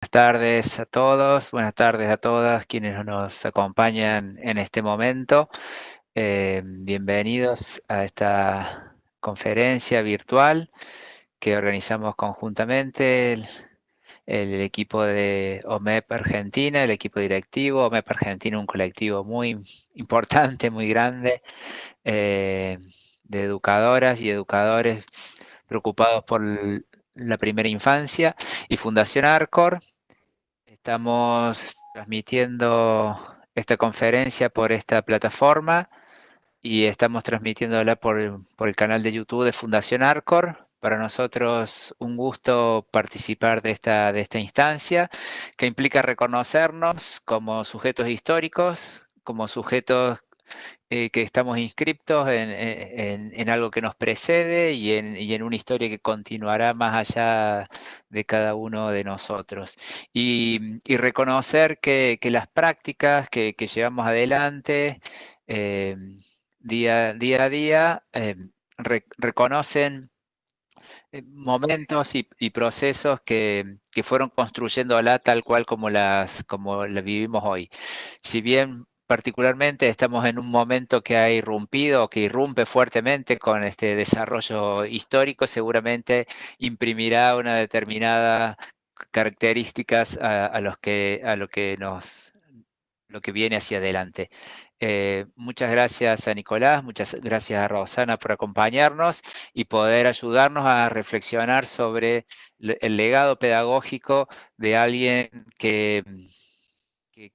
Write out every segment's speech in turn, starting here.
Buenas tardes a todos, buenas tardes a todas quienes nos acompañan en este momento. Bienvenidos a esta conferencia virtual que organizamos conjuntamente el equipo de OMEP Argentina, el equipo directivo. OMEP Argentina, un colectivo muy importante, muy grande, eh, de educadoras y educadores preocupados por la primera infancia, y Fundación Arcor. Estamos transmitiendo esta conferencia por esta plataforma y estamos transmitiéndola por el canal de YouTube de Fundación Arcor. Para nosotros un gusto participar de esta instancia que implica reconocernos como sujetos históricos, como sujetos que estamos inscriptos en algo que nos precede y en una historia que continuará más allá de cada uno de nosotros. Y reconocer que las prácticas que llevamos adelante eh, día a día reconocen momentos y procesos que fueron construyéndola tal cual como la vivimos hoy. Si bien particularmente estamos en un momento que ha irrumpido, que irrumpe fuertemente con este desarrollo histórico, seguramente imprimirá una determinada características a lo que viene hacia adelante. Muchas gracias a Nicolás, muchas gracias a Rosana por acompañarnos y poder ayudarnos a reflexionar sobre el legado pedagógico de alguien que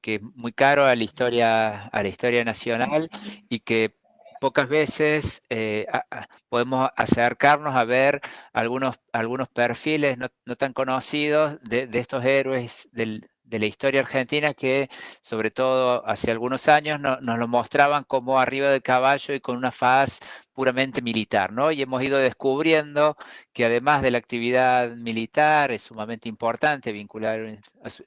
es muy caro a la historia nacional y que pocas veces podemos acercarnos a ver algunos perfiles no tan conocidos de estos héroes de la historia argentina que, sobre todo hace algunos años, nos lo mostraban como arriba del caballo y con una faz puramente militar, ¿no? Y hemos ido descubriendo que además de la actividad militar es sumamente importante vincular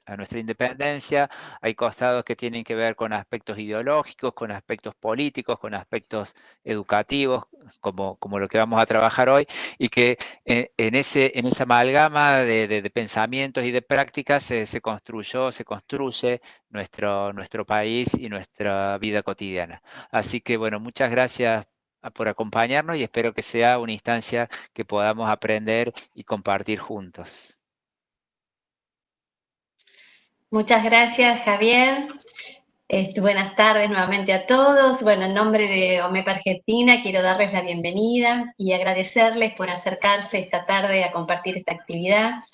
a nuestra independencia. Hay costados que tienen que ver con aspectos ideológicos, con aspectos políticos, con aspectos educativos, como lo que vamos a trabajar hoy, y que en esa amalgama de pensamientos y de prácticas se construye nuestro país y nuestra vida cotidiana. Así que, bueno, muchas gracias por acompañarnos y espero que sea una instancia que podamos aprender y compartir juntos. Muchas gracias, Javier. Buenas tardes nuevamente a todos. Bueno, en nombre de OMEP Argentina quiero darles la bienvenida y agradecerles por acercarse esta tarde a compartir esta actividad.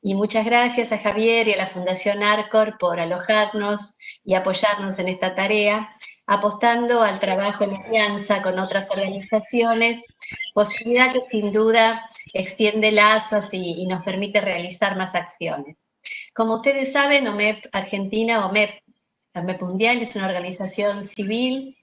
Y muchas gracias a Javier y a la Fundación Arcor por alojarnos y apoyarnos en esta tarea, apostando al trabajo en alianza con otras organizaciones, posibilidad que sin duda extiende lazos y nos permite realizar más acciones. Como ustedes saben, OMEP Argentina, OMEP Mundial, es una organización civil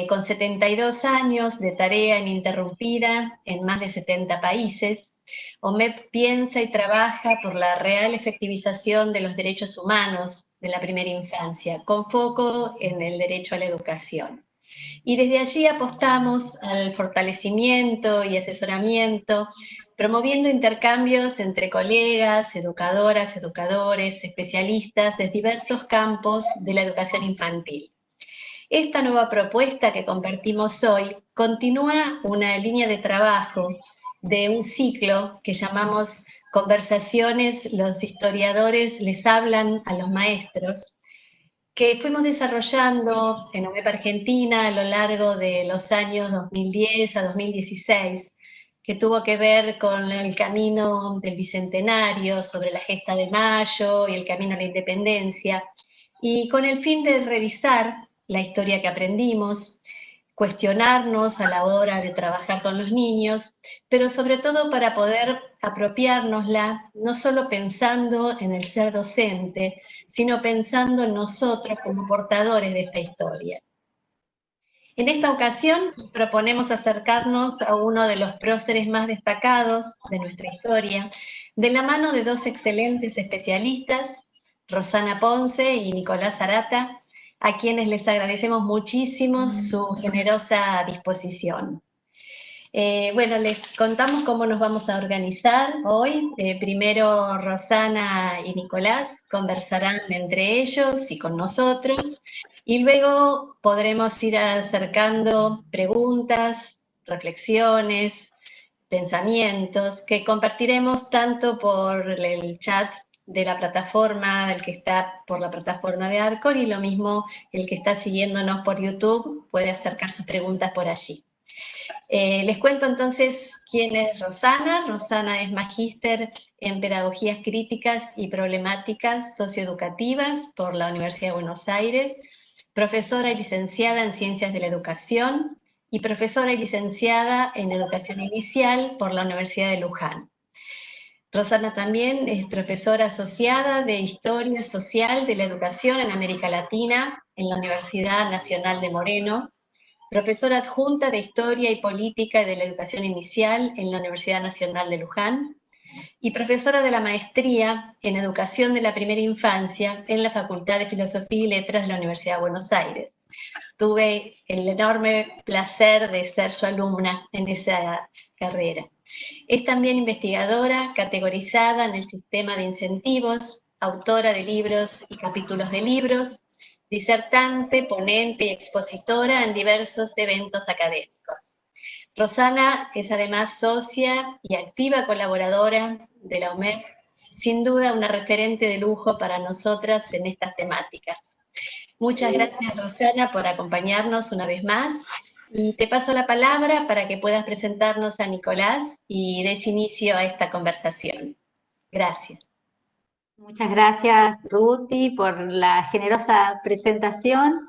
con 72 años de tarea ininterrumpida en más de 70 países. OMEP piensa y trabaja por la real efectivización de los derechos humanos de la primera infancia, con foco en el derecho a la educación. Y desde allí apostamos al fortalecimiento y asesoramiento, promoviendo intercambios entre colegas, educadoras, educadores, especialistas de diversos campos de la educación infantil. Esta nueva propuesta que compartimos hoy continúa una línea de trabajo de un ciclo que llamamos Conversaciones, los historiadores les hablan a los maestros, que fuimos desarrollando en OMEP Argentina a lo largo de los años 2010 a 2016, que tuvo que ver con el camino del Bicentenario, sobre la gesta de Mayo y el camino a la independencia, y con el fin de revisar la historia que aprendimos, cuestionarnos a la hora de trabajar con los niños, pero sobre todo para poder apropiárnosla, no solo pensando en el ser docente, sino pensando en nosotros como portadores de esta historia. En esta ocasión proponemos acercarnos a uno de los próceres más destacados de nuestra historia, de la mano de dos excelentes especialistas, Rosana Ponce y Nicolás Arata, a quienes les agradecemos muchísimo su generosa disposición. Bueno, les contamos cómo nos vamos a organizar hoy. Primero Rosana y Nicolás conversarán entre ellos y con nosotros, y luego podremos ir acercando preguntas, reflexiones, pensamientos que compartiremos tanto por el chat de la plataforma, el que está por la plataforma de Arcor, y lo mismo el que está siguiéndonos por YouTube puede acercar sus preguntas por allí. Les cuento entonces quién es Rosana. Rosana es magíster en Pedagogías Críticas y Problemáticas Socioeducativas por la Universidad de Buenos Aires, profesora y licenciada en Ciencias de la Educación y profesora y licenciada en Educación Inicial por la Universidad de Luján. Rosana también es profesora asociada de Historia Social de la Educación en América Latina en la Universidad Nacional de Moreno, profesora adjunta de Historia y Política de la Educación Inicial en la Universidad Nacional de Luján y profesora de la Maestría en Educación de la Primera Infancia en la Facultad de Filosofía y Letras de la Universidad de Buenos Aires. Tuve el enorme placer de ser su alumna en esa carrera. Es también investigadora categorizada en el sistema de incentivos, autora de libros y capítulos de libros, disertante, ponente y expositora en diversos eventos académicos. Rosana es además socia y activa colaboradora de la UMEP, sin duda una referente de lujo para nosotras en estas temáticas. Muchas gracias, Rosana, por acompañarnos una vez más. Y te paso la palabra para que puedas presentarnos a Nicolás y des inicio a esta conversación. Gracias. Muchas gracias, Ruti, por la generosa presentación.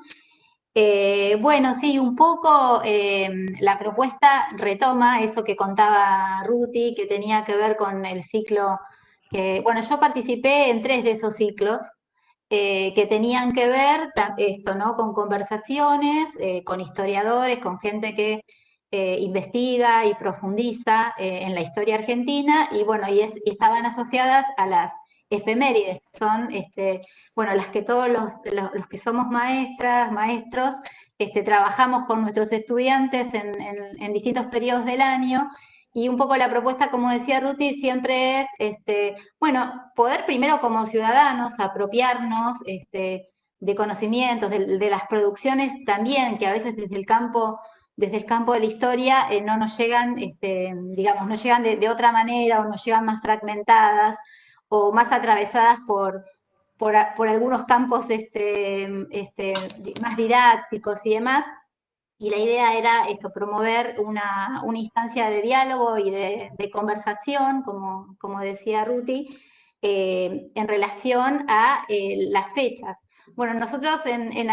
Bueno, sí, un poco la propuesta retoma eso que contaba Ruti, que tenía que ver con el ciclo que, bueno, yo participé en 3 de esos ciclos que tenían que ver esto, ¿no? Con conversaciones, con historiadores, con gente que investiga y profundiza en la historia argentina, y bueno, y estaban asociadas a las efemérides, que son bueno, las que todos los que somos maestras, maestros, trabajamos con nuestros estudiantes en distintos periodos del año. Y un poco la propuesta, como decía Ruti, siempre es, bueno, poder primero como ciudadanos apropiarnos de conocimientos, de las producciones también, que a veces desde el campo de la historia no nos llegan, digamos, no llegan de otra manera, o nos llegan más fragmentadas o más atravesadas por algunos campos más didácticos y demás. Y la idea era eso, promover una instancia de diálogo y de conversación, como decía Ruti, en relación a las fechas. Bueno, nosotros en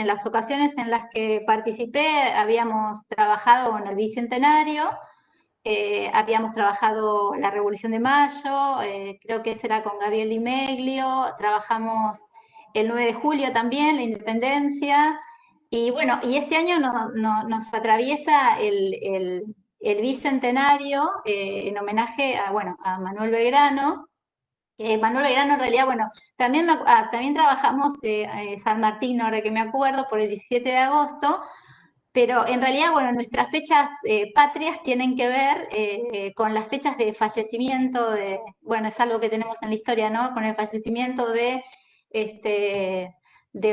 las ocasiones en las que participé habíamos trabajado en el Bicentenario, habíamos trabajado la Revolución de Mayo, creo que ese era con Gabriel Di Meglio, trabajamos el 9 de julio también, la Independencia, y bueno, y este año nos atraviesa el Bicentenario en homenaje a, bueno, a Manuel Belgrano. Manuel Belgrano en realidad, bueno, también trabajamos San Martín, ahora que me acuerdo, por el 17 de agosto, pero en realidad, bueno, nuestras fechas patrias tienen que ver con las fechas de fallecimiento, bueno, es algo que tenemos en la historia, ¿no? Con el fallecimiento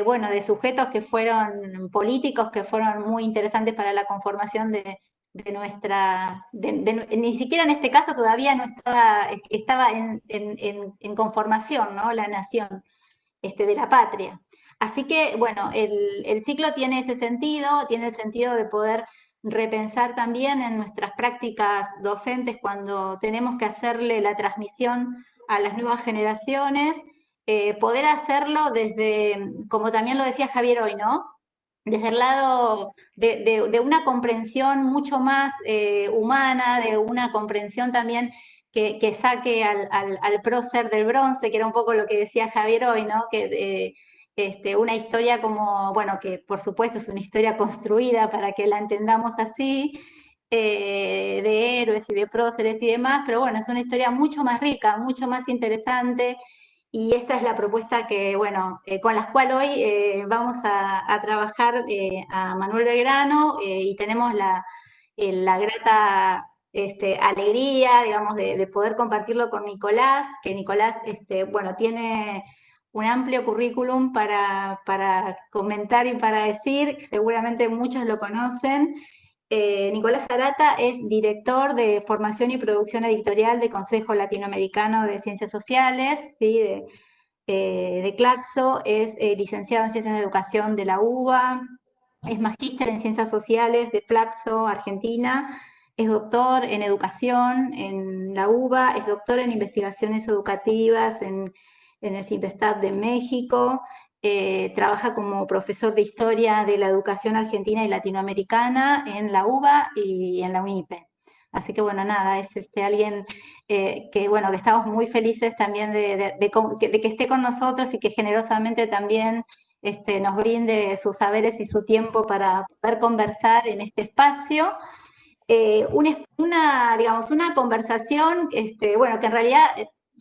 bueno, de sujetos que fueron políticos, que fueron muy interesantes para la conformación de nuestra, ni siquiera en este caso todavía no estaba en conformación, ¿no? La nación de la patria. Así que, bueno, el ciclo tiene ese sentido, tiene el sentido de poder repensar también en nuestras prácticas docentes cuando tenemos que hacerle la transmisión a las nuevas generaciones, poder hacerlo desde, como también lo decía Javier hoy, ¿no? Desde el lado de una comprensión mucho más humana, de una comprensión también que saque al prócer del bronce, que era un poco lo que decía Javier hoy, ¿no? Que una historia como, bueno, que por supuesto es una historia construida para que la entendamos así, de héroes y de próceres y demás, pero bueno, es una historia mucho más rica, mucho más interesante, y esta es la propuesta que, bueno, con la cual hoy vamos a trabajar a Manuel Belgrano, y tenemos la grata alegría, digamos, de poder compartirlo con Nicolás, que Nicolás, bueno, tiene un amplio currículum para comentar y para decir, seguramente muchos lo conocen. Nicolás Arata es director de formación y producción editorial del Consejo Latinoamericano de Ciencias Sociales, ¿sí? De Claxo, es licenciado en Ciencias de Educación de la UBA, es magíster en Ciencias Sociales de Claxo, Argentina, es doctor en Educación en la UBA, es doctor en Investigaciones Educativas en el CIMPESTAB de México, trabaja como profesor de Historia de la Educación Argentina y Latinoamericana en la UBA y en la UNIPE. Así que bueno, nada, es alguien que bueno, que estamos muy felices también de que esté con nosotros y que generosamente también nos brinde sus saberes y su tiempo para poder conversar en este espacio. Digamos, una conversación, bueno, que en realidad,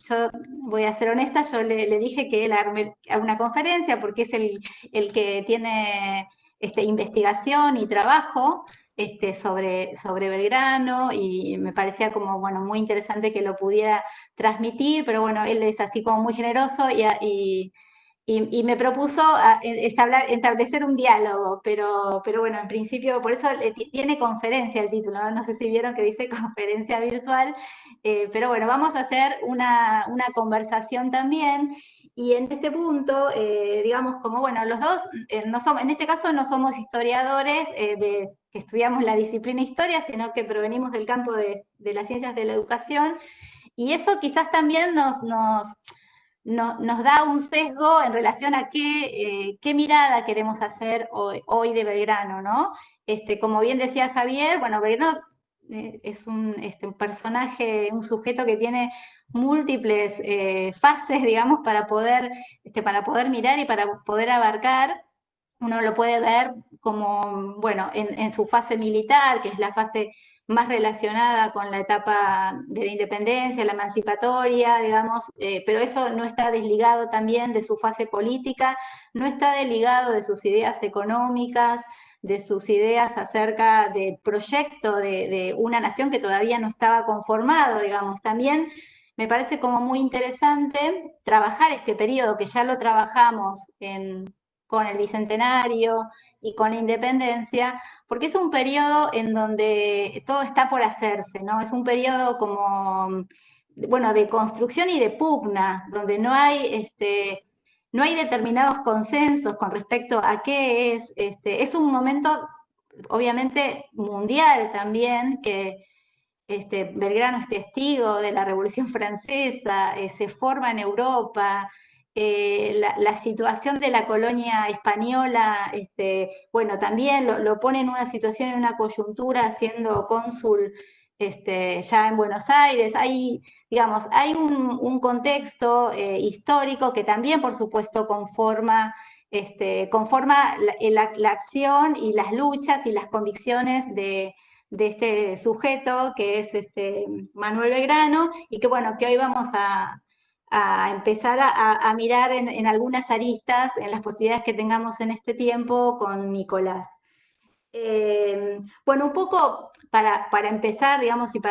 yo voy a ser honesta, yo le dije que él arme una conferencia porque es el que tiene investigación y trabajo sobre Belgrano, y me parecía como, bueno, muy interesante que lo pudiera transmitir, pero bueno, él es así como muy generoso y me propuso establecer un diálogo, pero bueno, en principio, por eso tiene conferencia el título, ¿no? No sé si vieron que dice conferencia virtual, pero bueno, vamos a hacer una conversación también. Y en este punto, digamos, como bueno, los dos, no somos, en este caso no somos historiadores que estudiamos la disciplina historia, sino que provenimos del campo de las ciencias de la educación, y eso quizás también nos da un sesgo en relación a qué mirada queremos hacer hoy de Belgrano, ¿no? Como bien decía Javier, bueno, Belgrano es un personaje, un sujeto que tiene múltiples fases, digamos, para poder mirar y para poder abarcar. Uno lo puede ver como, bueno, en su fase militar, que es la fase más relacionada con la etapa de la independencia, la emancipatoria, digamos, pero eso no está desligado también de su fase política, no está desligado de sus ideas económicas, de sus ideas acerca del proyecto de una nación que todavía no estaba conformado, digamos. También me parece como muy interesante trabajar este periodo, que ya lo trabajamos con el Bicentenario y con la Independencia, porque es un periodo en donde todo está por hacerse, ¿no? Es un periodo como, bueno, de construcción y de pugna, donde no hay determinados consensos con respecto a qué es un momento obviamente mundial también, que Belgrano es testigo de la Revolución Francesa, se forma en Europa, la situación de la colonia española, bueno, también lo pone en una situación, en una coyuntura, siendo cónsul ya en Buenos Aires. Digamos, hay un contexto histórico que también, por supuesto, conforma la acción y las luchas y las convicciones de este sujeto que es Manuel Belgrano, y que bueno, que hoy vamos a empezar a mirar en algunas aristas, en las posibilidades que tengamos en este tiempo con Nicolás. Bueno, un poco para empezar, digamos, y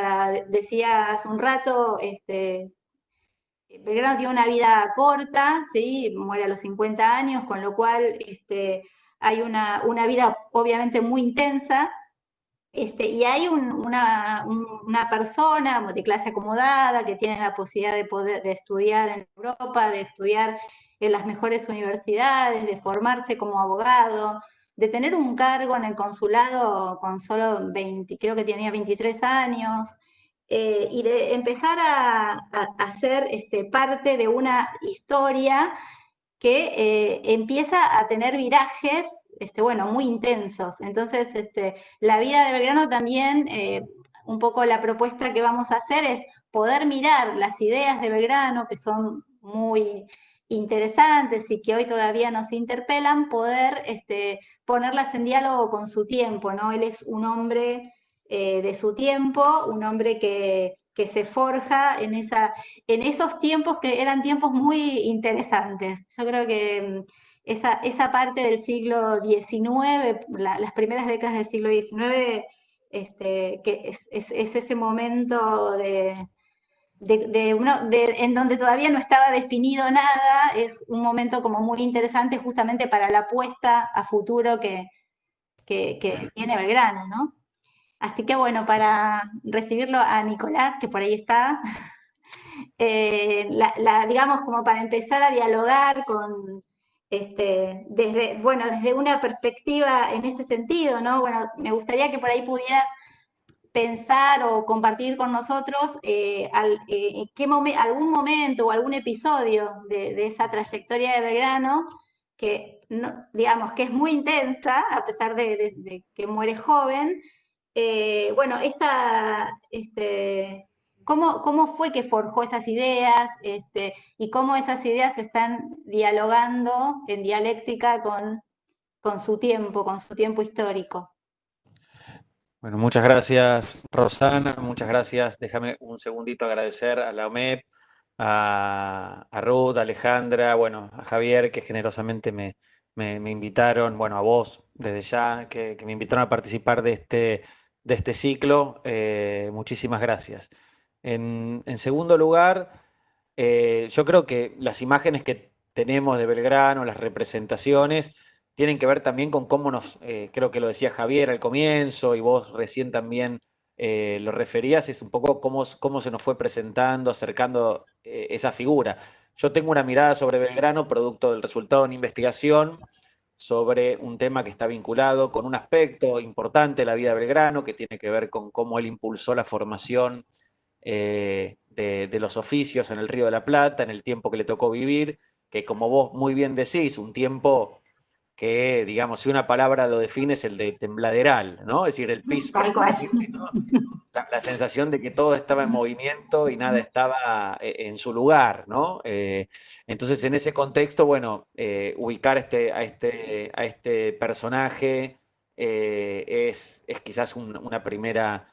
decía hace un rato, Belgrano tiene una vida corta, ¿sí? Muere a los 50 años, con lo cual hay una vida obviamente muy intensa. Y hay una persona de clase acomodada que tiene la posibilidad de estudiar en Europa, de estudiar en las mejores universidades, de formarse como abogado, de tener un cargo en el consulado con solo 20, creo que tenía 23 años, y de empezar a ser parte de una historia que empieza a tener virajes, bueno, muy intensos. Entonces, la vida de Belgrano también, un poco la propuesta que vamos a hacer es poder mirar las ideas de Belgrano, que son muy interesantes y que hoy todavía nos interpelan, poder ponerlas en diálogo con su tiempo, ¿no? Él es un hombre de su tiempo, un hombre que se forja en esos tiempos que eran tiempos muy interesantes. Yo creo que esa parte del siglo XIX, las primeras décadas del siglo XIX, que es ese momento en donde todavía no estaba definido nada, es un momento como muy interesante justamente para la apuesta a futuro que tiene Belgrano, ¿no? Así que bueno, para recibirlo a Nicolás, que por ahí está, digamos, como para empezar a dialogar desde una perspectiva en ese sentido, ¿no? Bueno, me gustaría que por ahí pudieras pensar o compartir con nosotros algún momento o algún episodio de esa trayectoria de Belgrano que, no, digamos, que es muy intensa, a pesar de que muere joven. Bueno, ¿cómo fue que forjó esas ideas y cómo esas ideas están dialogando en dialéctica con su tiempo histórico? Bueno, muchas gracias, Rosana, muchas gracias. Déjame un segundito agradecer a la OMEP, a Ruth, a Alejandra, bueno, a Javier, que generosamente me invitaron, bueno, a vos desde ya, que me invitaron a participar de este ciclo. Muchísimas gracias. En segundo lugar, yo creo que las imágenes que tenemos de Belgrano, las representaciones, tienen que ver también con cómo creo que lo decía Javier al comienzo y vos recién también lo referías, es un poco cómo se nos fue presentando, acercando esa figura. Yo tengo una mirada sobre Belgrano, producto del resultado de una investigación sobre un tema que está vinculado con un aspecto importante de la vida de Belgrano, que tiene que ver con cómo él impulsó la formación de los oficios en el Río de la Plata, en el tiempo que le tocó vivir, que como vos muy bien decís, un tiempo que, digamos, si una palabra lo define es el de tembladeral, ¿no? Es decir, el piso, ¿no? La sensación de que todo estaba en movimiento y nada estaba en su lugar, ¿no? Entonces, en ese contexto, bueno, ubicar a este personaje es quizás una primera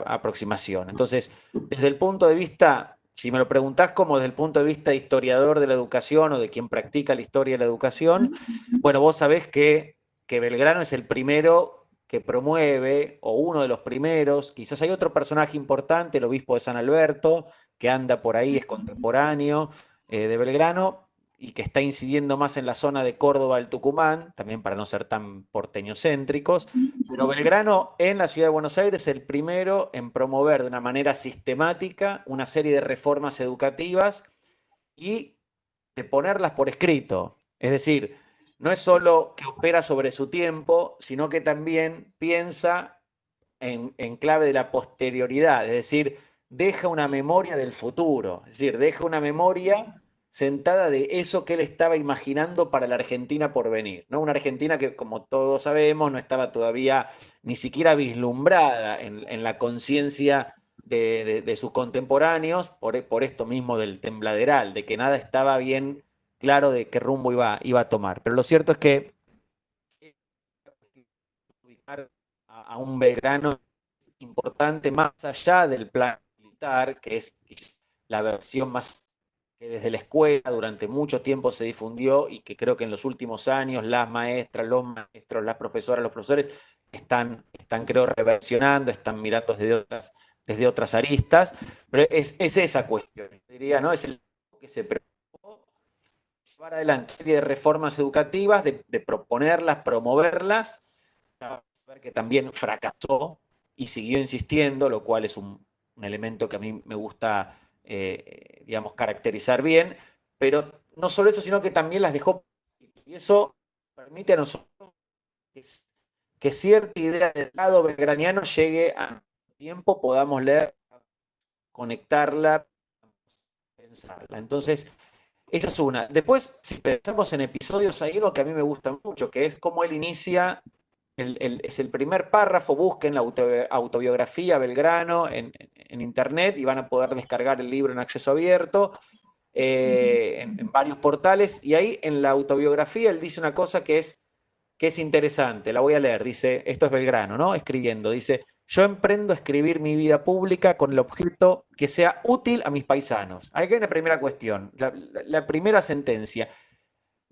aproximación. Entonces, desde el punto de vista, si me lo preguntás como desde el punto de vista de historiador de la educación o de quien practica la historia de la educación, bueno, vos sabés que Belgrano es el primero que promueve, o uno de los primeros, quizás hay otro personaje importante, el obispo de San Alberto, que anda por ahí, es contemporáneo de Belgrano, y que está incidiendo más en la zona de Córdoba, el Tucumán, también para no ser tan porteñocéntricos, pero Belgrano en la ciudad de Buenos Aires es el primero en promover de una manera sistemática una serie de reformas educativas y de ponerlas por escrito. Es decir, no es solo que opera sobre su tiempo, sino que también piensa en clave de la posterioridad, es decir, deja una memoria del futuro, es decir, deja una memoria sentada de eso que él estaba imaginando para la Argentina por venir, ¿no? Una Argentina que, como todos sabemos, no estaba todavía ni siquiera vislumbrada en la conciencia de sus contemporáneos por esto mismo del tembladeral, de que nada estaba bien claro de qué rumbo iba a tomar. Pero lo cierto es que ubicar a un Belgrano importante más allá del plan militar, que es la versión más que desde la escuela durante mucho tiempo se difundió y que creo que en los últimos años las maestras, los maestros, las profesoras, los profesores están creo, reversionando, están mirando desde otras aristas, pero es esa cuestión, diría, ¿no? Es el que se preocupó llevar adelante una serie de reformas educativas, de proponerlas, promoverlas, ver que también fracasó y siguió insistiendo, lo cual es un elemento que a mí me gusta, digamos, caracterizar bien, pero no solo eso, sino que también las dejó, y eso permite a nosotros que cierta idea del lado belgraniano llegue a tiempo, podamos leer, conectarla, pensarla. Entonces, esa es una. Después, si pensamos en episodios, hay uno que a mí me gusta mucho, que es cómo él inicia, es el primer párrafo, busquen la autobiografía Belgrano en internet y van a poder descargar el libro en acceso abierto en varios portales, y ahí en la autobiografía él dice una cosa que es interesante, la voy a leer, dice, esto es Belgrano, ¿no? Escribiendo, dice: yo emprendo a escribir mi vida pública con el objeto que sea útil a mis paisanos. Aquí hay una primera cuestión, la primera sentencia.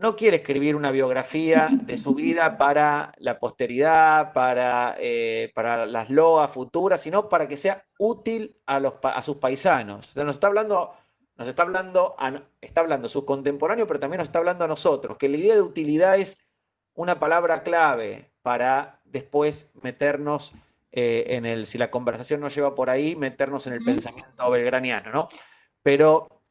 no quiere escribir una biografía de su vida para la posteridad, para las loas futuras, sino para que sea útil a sus paisanos. O sea, está hablando a sus contemporáneos, pero también nos está hablando a nosotros, que la idea de utilidad es una palabra clave para después meternos si la conversación nos lleva por ahí, meternos en el pensamiento belgraniano, ¿no? Pero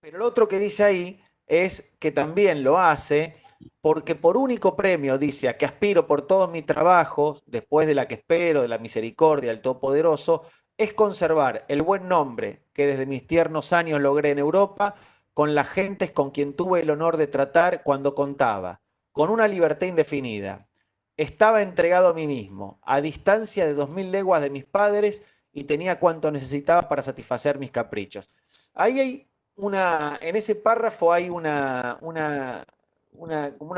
lo otro que dice ahí es que también lo hace porque por único premio, dice, a que aspiro por todos mis trabajos, después de la que espero, de la misericordia del Todopoderoso, es conservar el buen nombre que desde mis tiernos años logré en Europa con las gentes con quien tuve el honor de tratar cuando contaba, con una libertad indefinida. Estaba entregado a mí mismo, a distancia de 2000 leguas de mis padres, y tenía cuanto necesitaba para satisfacer mis caprichos. Ahí hay en ese párrafo hay como una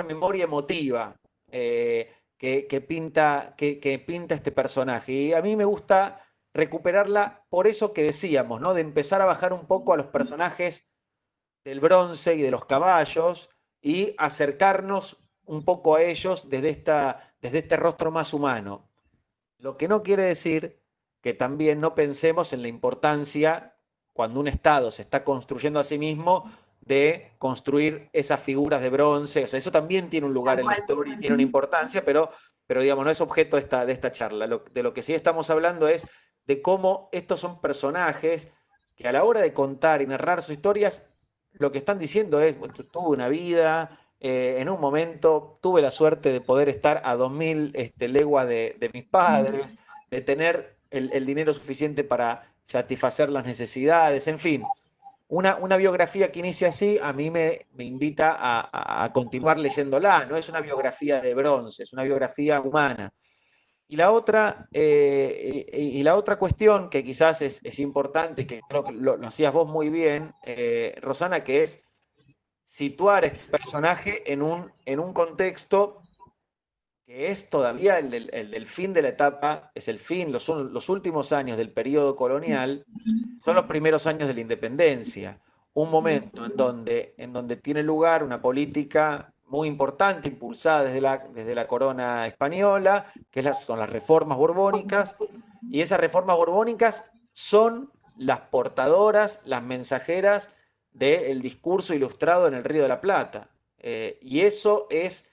memoria emotiva que pinta este personaje. Y a mí me gusta recuperarla por eso que decíamos, ¿no? De empezar a bajar un poco a los personajes del bronce y de los caballos y acercarnos un poco a ellos desde este rostro más humano. Lo que no quiere decir que también no pensemos en la importancia, cuando un Estado se está construyendo a sí mismo, de construir esas figuras de bronce. O sea, eso también tiene un lugar en la historia y tiene una importancia, pero digamos, no es objeto de esta charla. De lo que sí estamos hablando es de cómo estos son personajes que a la hora de contar y narrar sus historias, lo que están diciendo es, tuve una vida, en un momento tuve la suerte de poder estar a 2000 leguas de mis padres, de tener el dinero suficiente para satisfacer las necesidades, en fin. Una biografía que inicia así a mí me invita a continuar leyéndola. No es una biografía de bronce, es una biografía humana. Y la otra cuestión que quizás es importante, que creo que lo hacías vos muy bien, Rosana, que es situar a este personaje en un contexto que es todavía el del fin de la etapa, es el fin, los últimos años del periodo colonial, son los primeros años de la independencia. Un momento en donde tiene lugar una política muy importante, impulsada desde la corona española, que son las reformas borbónicas, y esas reformas borbónicas son las portadoras, las mensajeras del discurso ilustrado en el Río de la Plata. Y eso es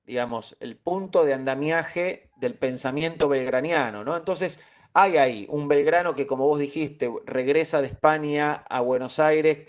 digamos, el punto de andamiaje del pensamiento belgraniano, ¿no? Entonces, hay ahí un Belgrano que, como vos dijiste, regresa de España a Buenos Aires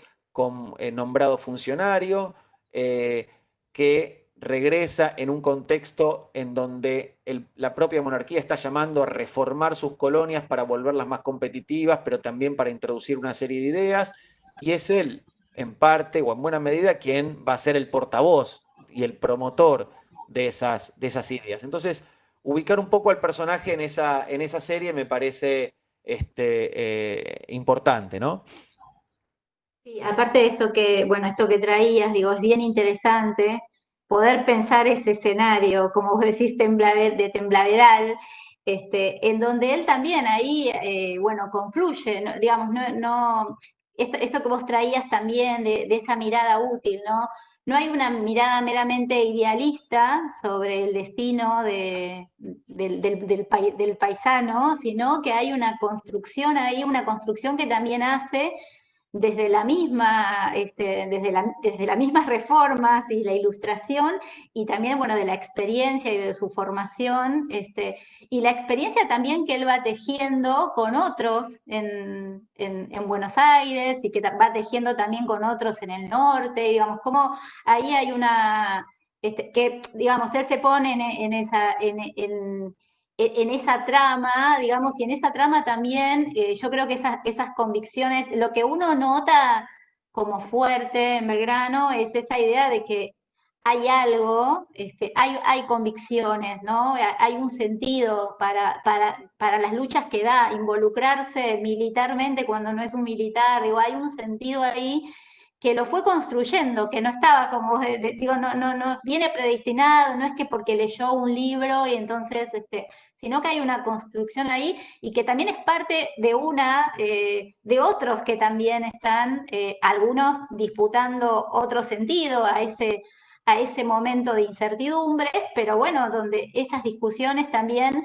nombrado funcionario, que regresa en un contexto en donde la propia monarquía está llamando a reformar sus colonias para volverlas más competitivas, pero también para introducir una serie de ideas, y es él, en parte o en buena medida, quien va a ser el portavoz y el promotor de esas ideas. Entonces, ubicar un poco al personaje en esa serie me parece importante, ¿no? Sí, aparte de esto esto que traías, digo, es bien interesante poder pensar ese escenario, como vos decís, de Tembladeral, en donde él también ahí, confluye, ¿no? Digamos, esto que vos traías también de esa mirada útil, ¿no? No hay una mirada meramente idealista sobre el destino del paisano, sino que hay una construcción ahí, una construcción que también hace desde desde las mismas reformas y la ilustración, y también, bueno, de la experiencia y de su formación, y la experiencia también que él va tejiendo con otros en Buenos Aires, y que va tejiendo también con otros en el norte, digamos, como ahí hay que, digamos, él se pone en esa trama, digamos, y en esa trama también yo creo que esas convicciones, lo que uno nota como fuerte en Belgrano es esa idea de que hay algo, hay convicciones, ¿no? Hay un sentido para las luchas que da, involucrarse militarmente cuando no es un militar, digo, hay un sentido ahí que lo fue construyendo, que no estaba como, digo, no viene predestinado, no es que porque leyó un libro y entonces sino que hay una construcción ahí y que también es parte de otros que también están, algunos disputando otro sentido a ese momento de incertidumbre, pero bueno, donde esas discusiones también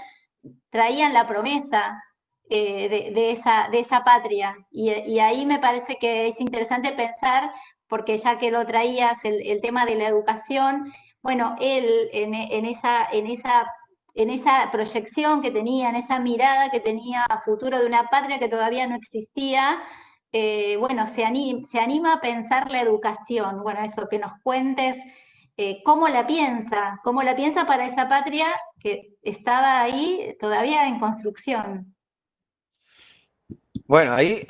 traían la promesa de esa patria. Y ahí me parece que es interesante pensar, porque ya que lo traías, el tema de la educación, bueno, él en esa proyección que tenía, en esa mirada que tenía a futuro de una patria que todavía no existía, bueno, se anima a pensar la educación. Bueno, eso, que nos cuentes cómo la piensa para esa patria que estaba ahí todavía en construcción. Bueno, ahí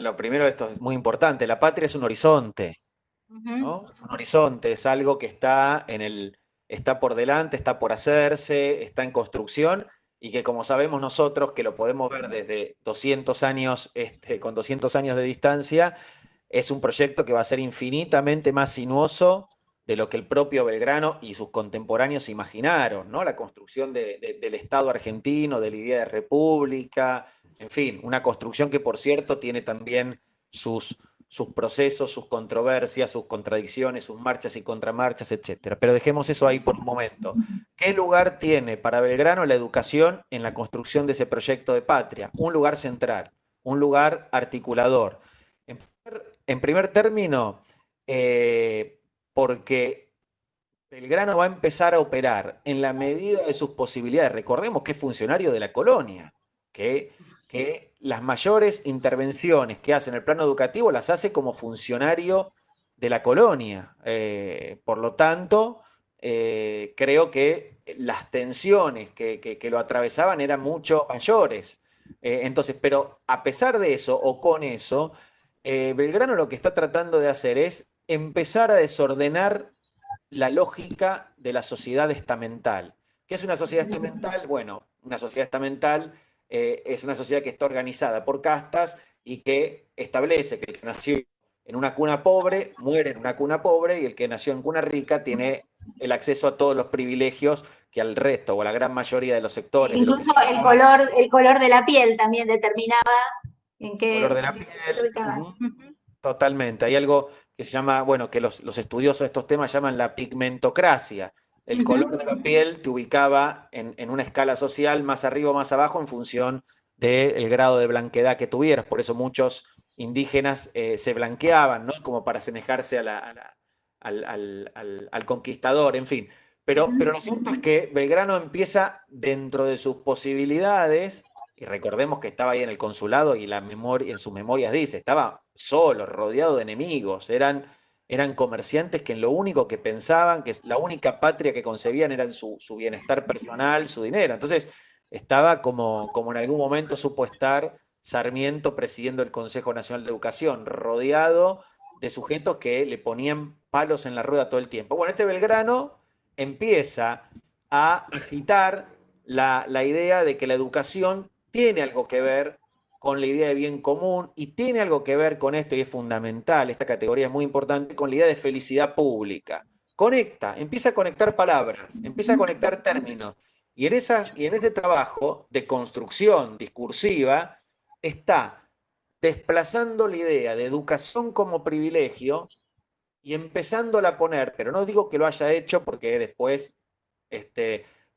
lo primero de esto es muy importante, la patria es un horizonte, ¿no? Es un horizonte, es algo que está por delante, está por hacerse, está en construcción y que como sabemos nosotros, que lo podemos ver desde 200 años, con 200 años de distancia, es un proyecto que va a ser infinitamente más sinuoso de lo que el propio Belgrano y sus contemporáneos imaginaron, ¿no? La construcción del Estado argentino, de la idea de república, en fin, una construcción que, por cierto, tiene también sus procesos, sus controversias, sus contradicciones, sus marchas y contramarchas, etc. Pero dejemos eso ahí por un momento. ¿Qué lugar tiene para Belgrano la educación en la construcción de ese proyecto de patria? Un lugar central, un lugar articulador. En primer término, porque Belgrano va a empezar a operar en la medida de sus posibilidades. Recordemos que es funcionario de la colonia, que las mayores intervenciones que hace en el plano educativo las hace como funcionario de la colonia. Por lo tanto, creo que las tensiones que lo atravesaban eran mucho mayores. Entonces, pero a pesar de eso o con eso, Belgrano lo que está tratando de hacer es empezar a desordenar la lógica de la sociedad estamental. ¿Qué es una sociedad estamental? Bueno, una sociedad estamental es una sociedad que está organizada por castas y que establece que el que nació en una cuna pobre muere en una cuna pobre y el que nació en cuna rica tiene el acceso a todos los privilegios que al resto o a la gran mayoría de los sectores. Incluso el color de la piel también determinaba en color de qué la te piel. ubicabas. Totalmente. Hay algo que se llama, bueno, que los estudiosos de estos temas llaman la pigmentocracia. El color de la piel te ubicaba en una escala social más arriba o más abajo en función del grado de blanquedad que tuvieras. Por eso muchos indígenas se blanqueaban, ¿no? Como para asemejarse al conquistador, en fin. Pero lo cierto es que Belgrano empieza dentro de sus posibilidades. Y recordemos que estaba ahí en el consulado y en sus memorias dice, estaba solo, rodeado de enemigos, eran comerciantes que en lo único que pensaban, que la única patria que concebían era en su bienestar personal, su dinero. Entonces estaba como en algún momento supo estar Sarmiento presidiendo el Consejo Nacional de Educación, rodeado de sujetos que le ponían palos en la rueda todo el tiempo. Bueno, este Belgrano empieza a agitar la idea de que la educación tiene algo que ver con la idea de bien común y tiene algo que ver con esto, y es fundamental, esta categoría es muy importante, con la idea de felicidad pública. Conecta, empieza a conectar palabras, empieza a conectar términos. Y en ese trabajo de construcción discursiva está desplazando la idea de educación como privilegio y empezándola a poner, pero no digo que lo haya hecho porque después,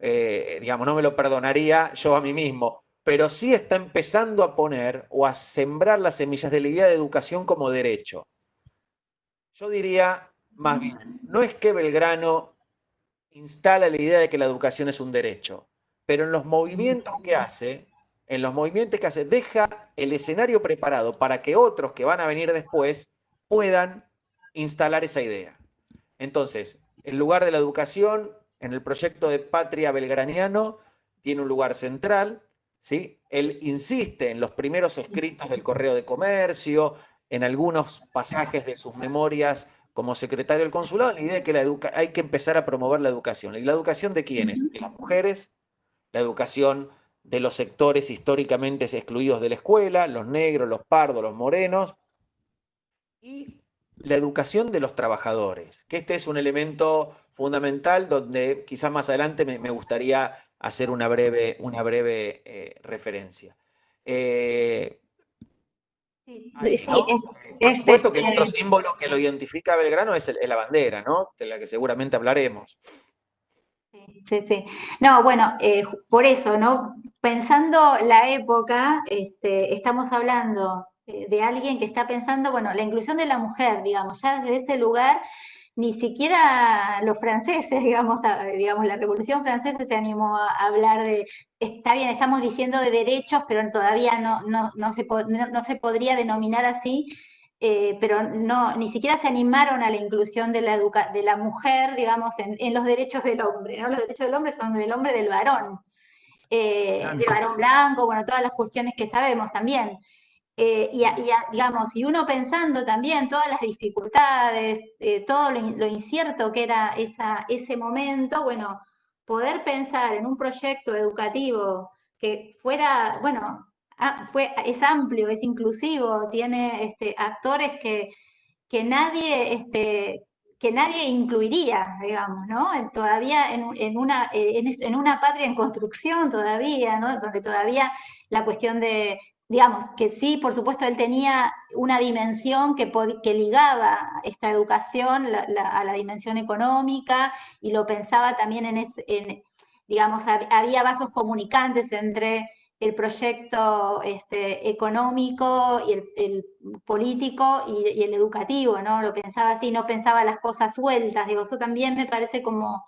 digamos, no me lo perdonaría yo a mí mismo, pero sí está empezando a poner o a sembrar las semillas de la idea de educación como derecho. Yo diría, más bien, no es que Belgrano instala la idea de que la educación es un derecho, pero en los movimientos que hace, deja el escenario preparado para que otros que van a venir después puedan instalar esa idea. Entonces, el lugar de la educación en el proyecto de Patria Belgraniano tiene un lugar central, ¿sí? Él insiste en los primeros escritos del Correo de Comercio, en algunos pasajes de sus memorias como secretario del consulado, la idea de que hay que empezar a promover la educación. ¿Y la educación de quiénes? De las mujeres, la educación de los sectores históricamente excluidos de la escuela, los negros, los pardos, los morenos, y la educación de los trabajadores, que este es un elemento fundamental donde quizás más adelante me gustaría hacer una breve referencia. Ahí, ¿no? Por supuesto que el otro símbolo que lo identifica a Belgrano es la bandera, ¿no? De la que seguramente hablaremos. Sí, sí. No, bueno, por eso, ¿no? Pensando la época, estamos hablando de alguien que está pensando, bueno, la inclusión de la mujer, digamos, ya desde ese lugar, ni siquiera los franceses, digamos, la Revolución Francesa se animó a hablar de, está bien, estamos diciendo de derechos, pero todavía no se podría denominar así, pero no, ni siquiera se animaron a la inclusión de la mujer, digamos, en los derechos del hombre, ¿no? Los derechos del hombre son del hombre, del varón blanco, bueno, todas las cuestiones que sabemos también. Digamos, y uno pensando también todas las dificultades, todo lo incierto que era ese momento, bueno, poder pensar en un proyecto educativo que fuera, bueno, es amplio, es inclusivo, tiene actores que nadie, que nadie incluiría, digamos, ¿no? Todavía en una patria en construcción todavía, ¿no? Donde todavía la cuestión de, digamos, que sí, por supuesto, él tenía una dimensión que ligaba esta educación a la dimensión económica y lo pensaba también digamos, había vasos comunicantes entre el proyecto económico y el político y el educativo, ¿no? Lo pensaba así, no pensaba las cosas sueltas, digo, eso también me parece como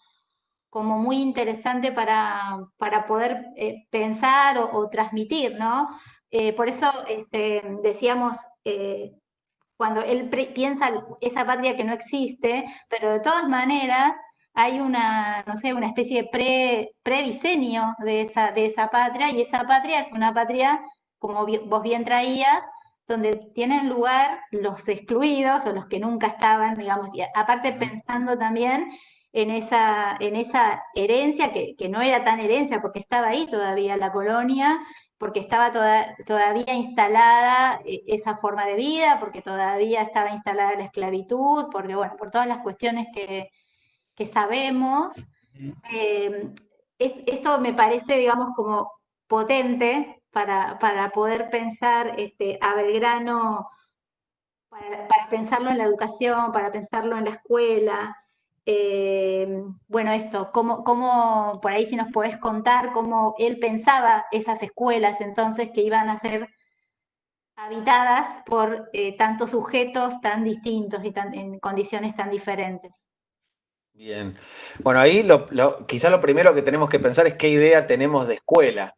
muy interesante para poder pensar o transmitir, ¿no? Por eso decíamos, cuando él piensa esa patria que no existe, pero de todas maneras hay no sé, una especie de prediseño de esa patria, y esa patria es una patria, como vos bien traías, donde tienen lugar los excluidos o los que nunca estaban, digamos, y aparte pensando también en esa herencia, que no era tan herencia, porque estaba ahí todavía la colonia, porque estaba todavía instalada esa forma de vida, porque todavía estaba instalada la esclavitud, porque bueno, por todas las cuestiones que sabemos. Eh, Esto me parece, digamos, como potente para poder pensar a Belgrano, para pensarlo en la educación, para pensarlo en la escuela. Bueno, esto, cómo por ahí si nos podés contar cómo él pensaba esas escuelas entonces que iban a ser habitadas por tantos sujetos tan distintos y en condiciones tan diferentes. Bien. Bueno, ahí quizá lo primero que tenemos que pensar es qué idea tenemos de escuela.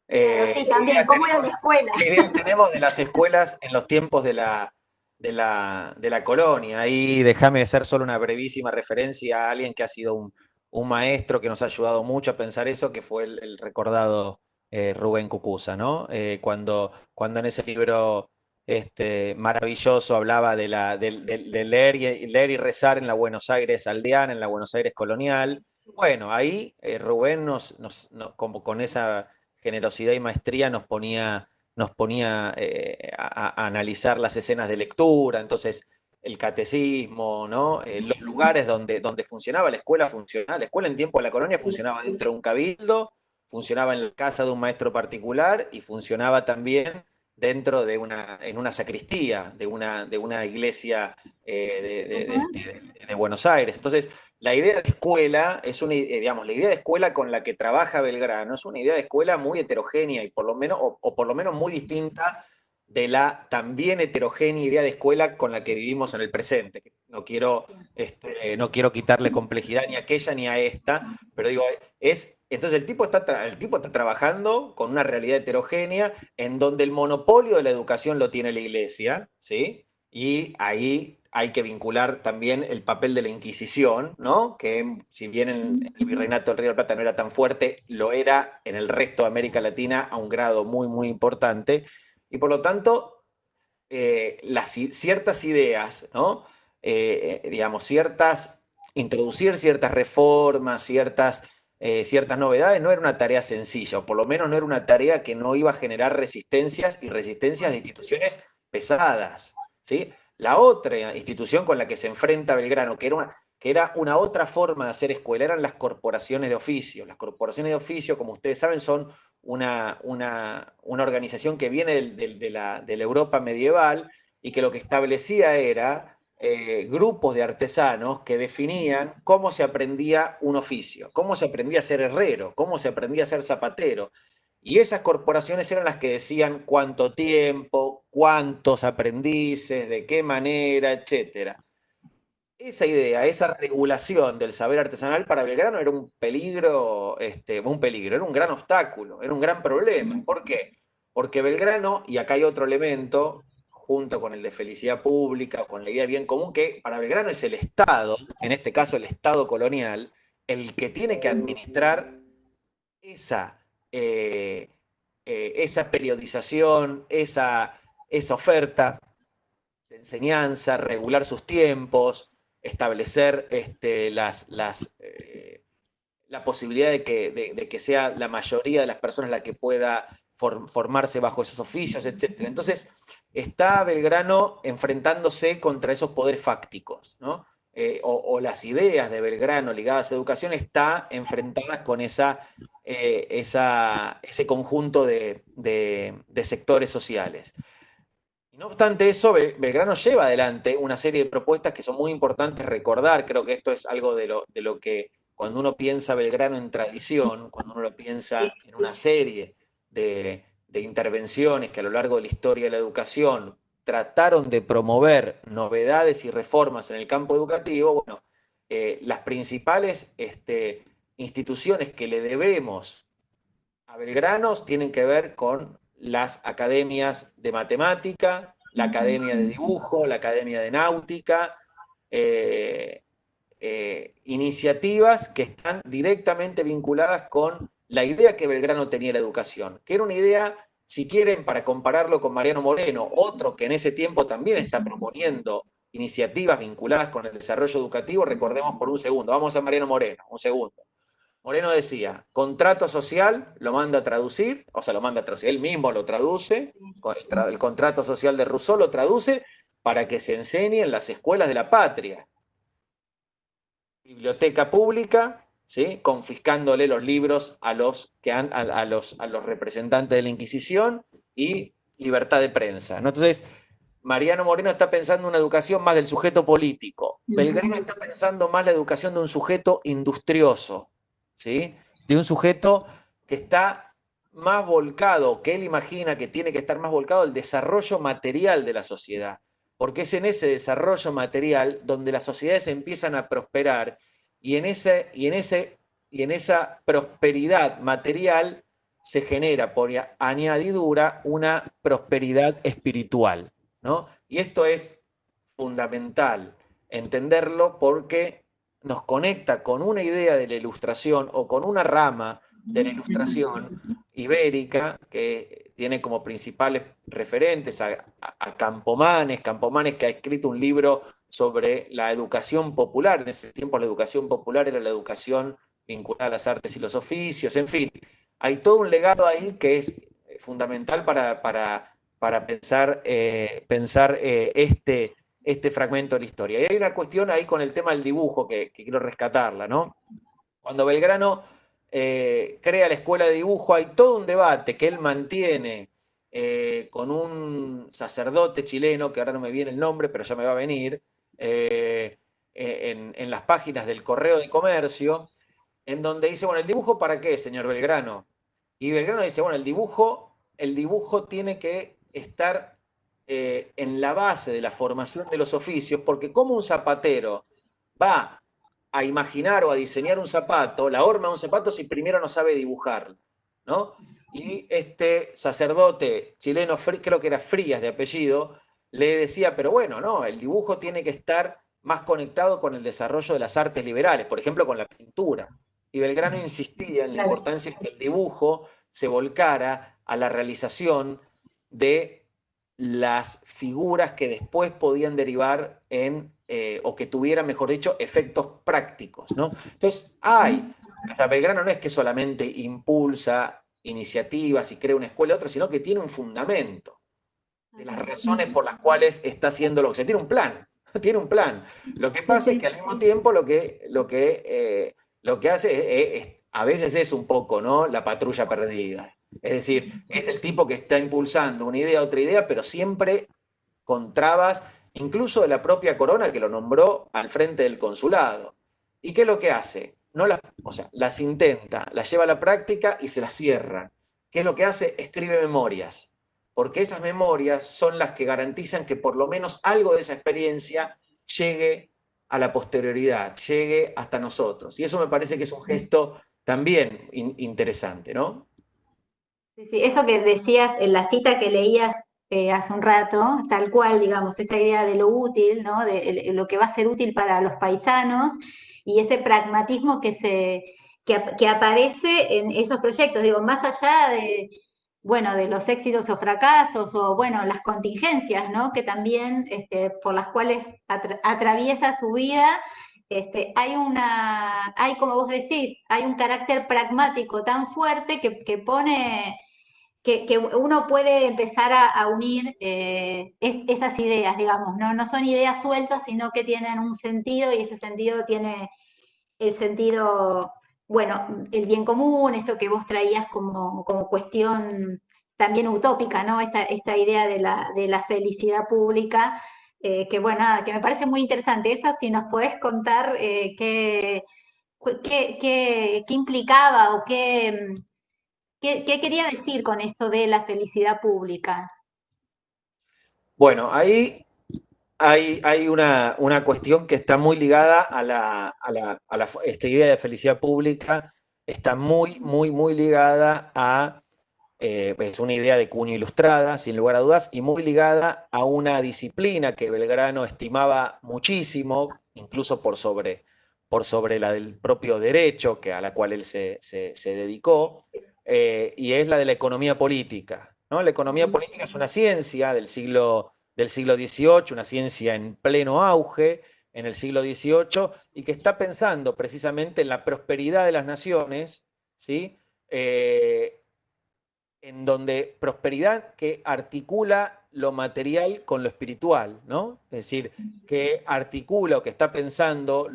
Claro, sí, también, ¿cómo era la escuela? ¿Qué idea tenemos de las escuelas en los tiempos de la colonia? Ahí déjame hacer solo una brevísima referencia a alguien que ha sido un maestro que nos ha ayudado mucho a pensar eso, que fue el recordado Rubén Cucuza, ¿no? Cuando en ese libro maravilloso hablaba de leer y rezar en la Buenos Aires aldeana, en la Buenos Aires colonial. Bueno, ahí Rubén como con esa generosidad y maestría nos ponía a analizar las escenas de lectura, entonces el catecismo, ¿no? Los lugares donde funcionaba la escuela funcionaba. La escuela en tiempo de la colonia funcionaba dentro de un cabildo, funcionaba en la casa de un maestro particular y funcionaba también dentro de en una sacristía de una iglesia de Buenos Aires. Entonces, la idea de escuela es digamos, la idea de escuela con la que trabaja Belgrano es una idea de escuela muy heterogénea y por lo menos muy distinta de la también heterogénea idea de escuela con la que vivimos en el presente. No quiero quitarle complejidad ni a aquella ni a esta, pero digo, entonces el tipo está trabajando con una realidad heterogénea en donde el monopolio de la educación lo tiene la iglesia, ¿sí? Y ahí hay que vincular también el papel de la Inquisición, ¿no? Que si bien en el Virreinato del Río de la Plata no era tan fuerte, lo era en el resto de América Latina a un grado muy, muy importante. Y por lo tanto, ciertas ideas, ¿no? Digamos, introducir ciertas reformas, ciertas novedades, no era una tarea sencilla, o por lo menos no era una tarea que no iba a generar resistencias de instituciones pesadas, ¿sí? La otra institución con la que se enfrenta Belgrano, que era que era una otra forma de hacer escuela, eran las corporaciones de oficio. Las corporaciones de oficio, como ustedes saben, son una organización que viene de la Europa medieval y que lo que establecía era grupos de artesanos que definían cómo se aprendía un oficio, cómo se aprendía a ser herrero, cómo se aprendía a ser zapatero. Y esas corporaciones eran las que decían cuánto tiempo, cuántos aprendices, de qué manera, etc. Esa idea, esa regulación del saber artesanal para Belgrano era un peligro, era un gran obstáculo, era un gran problema. ¿Por qué? Porque Belgrano, y acá hay otro elemento, junto con el de felicidad pública o con la idea de bien común, que para Belgrano es el Estado, en este caso el Estado colonial, el que tiene que administrar esa, esa periodización, esa oferta de enseñanza, regular sus tiempos, establecer la posibilidad de que sea la mayoría de las personas la que pueda formarse bajo esos oficios, etc. Entonces, está Belgrano enfrentándose contra esos poderes fácticos, ¿no? O las ideas de Belgrano ligadas a educación está enfrentadas con ese conjunto de sectores sociales. No obstante eso, Belgrano lleva adelante una serie de propuestas que son muy importantes recordar. Creo que esto es algo de lo que cuando uno piensa Belgrano en tradición, cuando uno lo piensa en una serie de intervenciones que a lo largo de la historia de la educación trataron de promover novedades y reformas en el campo educativo, bueno, las principales instituciones que le debemos a Belgrano tienen que ver con las academias de matemática, la academia de dibujo, la academia de náutica, iniciativas que están directamente vinculadas con la idea que Belgrano tenía de la educación, que era una idea, si quieren, para compararlo con Mariano Moreno, otro que en ese tiempo también está proponiendo iniciativas vinculadas con el desarrollo educativo. Recordemos por un segundo, vamos a Mariano Moreno, un segundo. Moreno decía, contrato social, lo manda a traducir, o sea, lo manda a traducir, él mismo lo traduce, el contrato social de Rousseau lo traduce para que se enseñe en las escuelas de la patria. Biblioteca pública, ¿sí? Confiscándole los libros a los representantes de la Inquisición y libertad de prensa, ¿no? Entonces, Mariano Moreno está pensando en una educación más del sujeto político. Belgrano está pensando más la educación de un sujeto industrioso, ¿sí? De un sujeto que está más volcado, que él imagina que tiene que estar más volcado al desarrollo material de la sociedad, porque es en ese desarrollo material donde las sociedades empiezan a prosperar y en esa prosperidad material se genera por añadidura una prosperidad espiritual, ¿no? Y esto es fundamental entenderlo porque nos conecta con una idea de la ilustración o con una rama de la ilustración ibérica que tiene como principales referentes a Campomanes que ha escrito un libro sobre la educación popular. En ese tiempo la educación popular era la educación vinculada a las artes y los oficios, en fin. Hay todo un legado ahí que es fundamental para pensar este fragmento de la historia. Y hay una cuestión ahí con el tema del dibujo que quiero rescatarla, ¿no? Cuando Belgrano crea la escuela de dibujo, hay todo un debate que él mantiene con un sacerdote chileno, que ahora no me viene el nombre, pero ya me va a venir, en las páginas del Correo de Comercio, en donde dice, bueno, ¿el dibujo para qué, señor Belgrano? Y Belgrano dice, bueno, el dibujo tiene que estar en la base de la formación de los oficios, porque como un zapatero va a imaginar o a diseñar un zapato, la horma de un zapato, si primero no sabe dibujar, ¿no? Y este sacerdote chileno, creo que era Frías de apellido, le decía, pero bueno, no, el dibujo tiene que estar más conectado con el desarrollo de las artes liberales, por ejemplo, con la pintura. Y Belgrano insistía en la importancia de que el dibujo se volcara a la realización de las figuras que después podían derivar en, o que tuvieran, mejor dicho, efectos prácticos, ¿no? Entonces, o sea, Belgrano no es que solamente impulsa iniciativas y crea una escuela y otra, sino que tiene un fundamento de las razones por las cuales está haciendo lo que se tiene un plan. tiene un plan. Lo que pasa es que al mismo tiempo lo que hace a veces es un poco, ¿no?, la patrulla perdida. Es decir, es el tipo que está impulsando una idea, otra idea, pero siempre con trabas, incluso de la propia corona que lo nombró al frente del consulado. ¿Y qué es lo que hace? No las, o sea, las intenta, las lleva a la práctica y se las cierra. ¿Qué es lo que hace? Escribe memorias, porque esas memorias son las que garantizan que por lo menos algo de esa experiencia llegue a la posterioridad, llegue hasta nosotros. Y eso me parece que es un gesto también interesante, ¿no? Sí, sí, eso que decías en la cita que leías hace un rato, tal cual, digamos, esta idea de lo útil, ¿no? De lo que va a ser útil para los paisanos y ese pragmatismo que aparece en esos proyectos, digo, más allá de, bueno, de los éxitos o fracasos o, bueno, las contingencias, ¿no? Que también, por las cuales atraviesa su vida. Hay, como vos decís, hay un carácter pragmático tan fuerte que pone que uno puede empezar a unir esas ideas, digamos, ¿no? No son ideas sueltas, sino que tienen un sentido y ese sentido tiene el sentido, bueno, el bien común, esto que vos traías como cuestión también utópica, ¿no? Esta idea de la felicidad pública, que bueno, nada, que me parece muy interesante. Eso, si nos podés contar qué implicaba o qué quería decir con esto de la felicidad pública. Bueno, ahí hay una cuestión que está muy ligada esta idea de felicidad pública, está muy, muy, muy ligada a, es una idea de cuño ilustrada, sin lugar a dudas, y muy ligada a una disciplina que Belgrano estimaba muchísimo, incluso por sobre la del propio derecho, a la cual él se dedicó, y es la de la economía política, ¿no? La economía política es una ciencia del siglo XVIII, una ciencia en pleno auge en el siglo XVIII, y que está pensando precisamente en la prosperidad de las naciones, ¿sí? En donde prosperidad que articula lo material con lo espiritual, ¿no? Es decir, que articula o que está pensando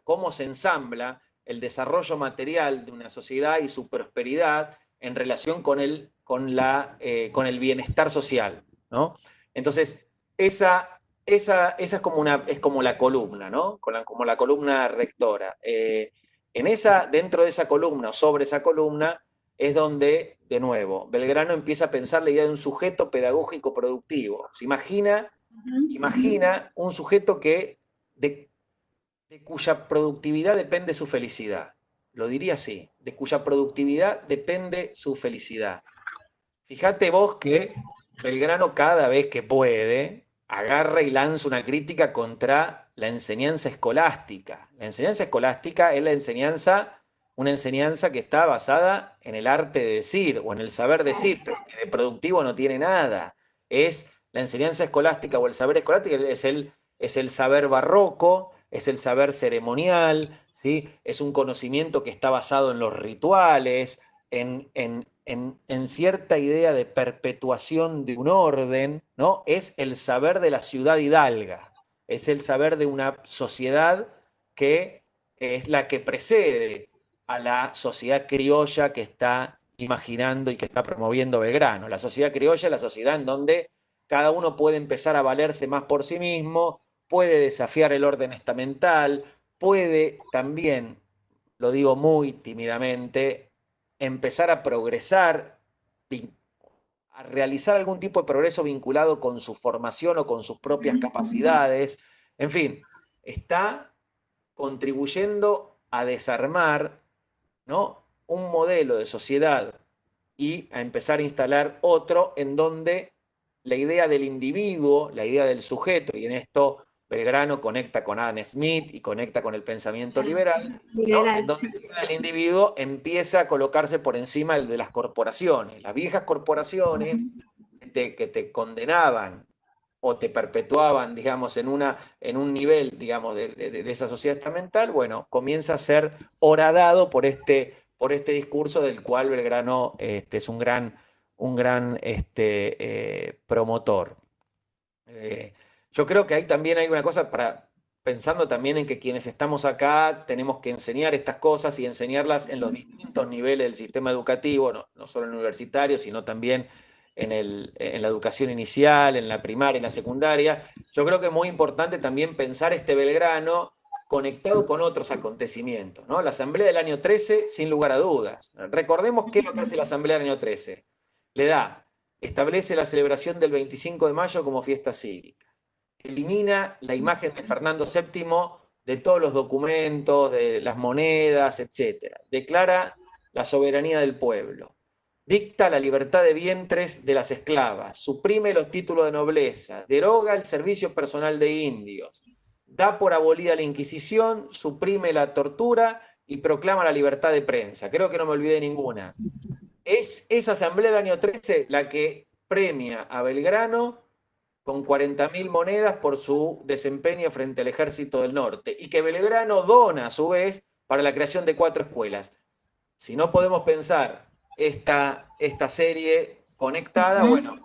cómo se ensambla el desarrollo material de una sociedad y su prosperidad en relación con con el bienestar social, ¿no? Entonces, esa es como la columna, ¿no? Como la columna rectora. Dentro de esa columna o sobre esa columna es donde, de nuevo, Belgrano empieza a pensar la idea de un sujeto pedagógico productivo. Se imagina un sujeto de cuya productividad depende su felicidad. Lo diría así, de cuya productividad depende su felicidad. Fíjate vos que Belgrano cada vez que puede agarra y lanza una crítica contra la enseñanza escolástica. La enseñanza escolástica es una enseñanza que está basada en el arte de decir o en el saber decir, pero que de productivo no tiene nada. Es la enseñanza escolástica o el saber escolástico es el saber barroco, es el saber ceremonial, ¿sí? Es un conocimiento que está basado en los rituales, en cierta idea de perpetuación de un orden, ¿no? Es el saber de la ciudad hidalga, es el saber de una sociedad que es la que precede a la sociedad criolla que está imaginando y que está promoviendo Belgrano. La sociedad criolla es la sociedad en donde cada uno puede empezar a valerse más por sí mismo, puede desafiar el orden estamental, puede también, lo digo muy tímidamente, empezar a progresar, a realizar algún tipo de progreso vinculado con su formación o con sus propias capacidades. En fin, está contribuyendo a desarmar, ¿no?, un modelo de sociedad y a empezar a instalar otro en donde la idea del individuo, la idea del sujeto, y en esto Belgrano conecta con Adam Smith y conecta con el pensamiento liberal, ¿no?, en donde el individuo empieza a colocarse por encima de las corporaciones. Las viejas corporaciones que te condenaban o te perpetuaban, digamos, en un nivel, digamos, de esa sociedad estamental, bueno, comienza a ser horadado por este discurso del cual Belgrano es un gran promotor. yo creo que ahí también hay una cosa pensando también en que quienes estamos acá tenemos que enseñar estas cosas y enseñarlas en los distintos niveles del sistema educativo, no solo en el universitario, sino también en la educación inicial, en la primaria, en la secundaria. Yo creo que es muy importante también pensar este Belgrano conectado con otros acontecimientos, ¿no? La Asamblea del año 13, sin lugar a dudas. Recordemos qué es lo que hace la Asamblea del año 13. Establece la celebración del 25 de mayo como fiesta cívica. Elimina la imagen de Fernando VII de todos los documentos, de las monedas, etc. Declara la soberanía del pueblo. Dicta la libertad de vientres de las esclavas. Suprime los títulos de nobleza. Deroga el servicio personal de indios. Da por abolida la Inquisición. Suprime la tortura y proclama la libertad de prensa. Creo que no me olvidé ninguna. Es esa asamblea del año 13 la que premia a Belgrano con 40.000 monedas por su desempeño frente al Ejército del Norte, y que Belgrano dona a su vez para la creación de 4 escuelas. Si no podemos pensar esta serie conectada, bueno,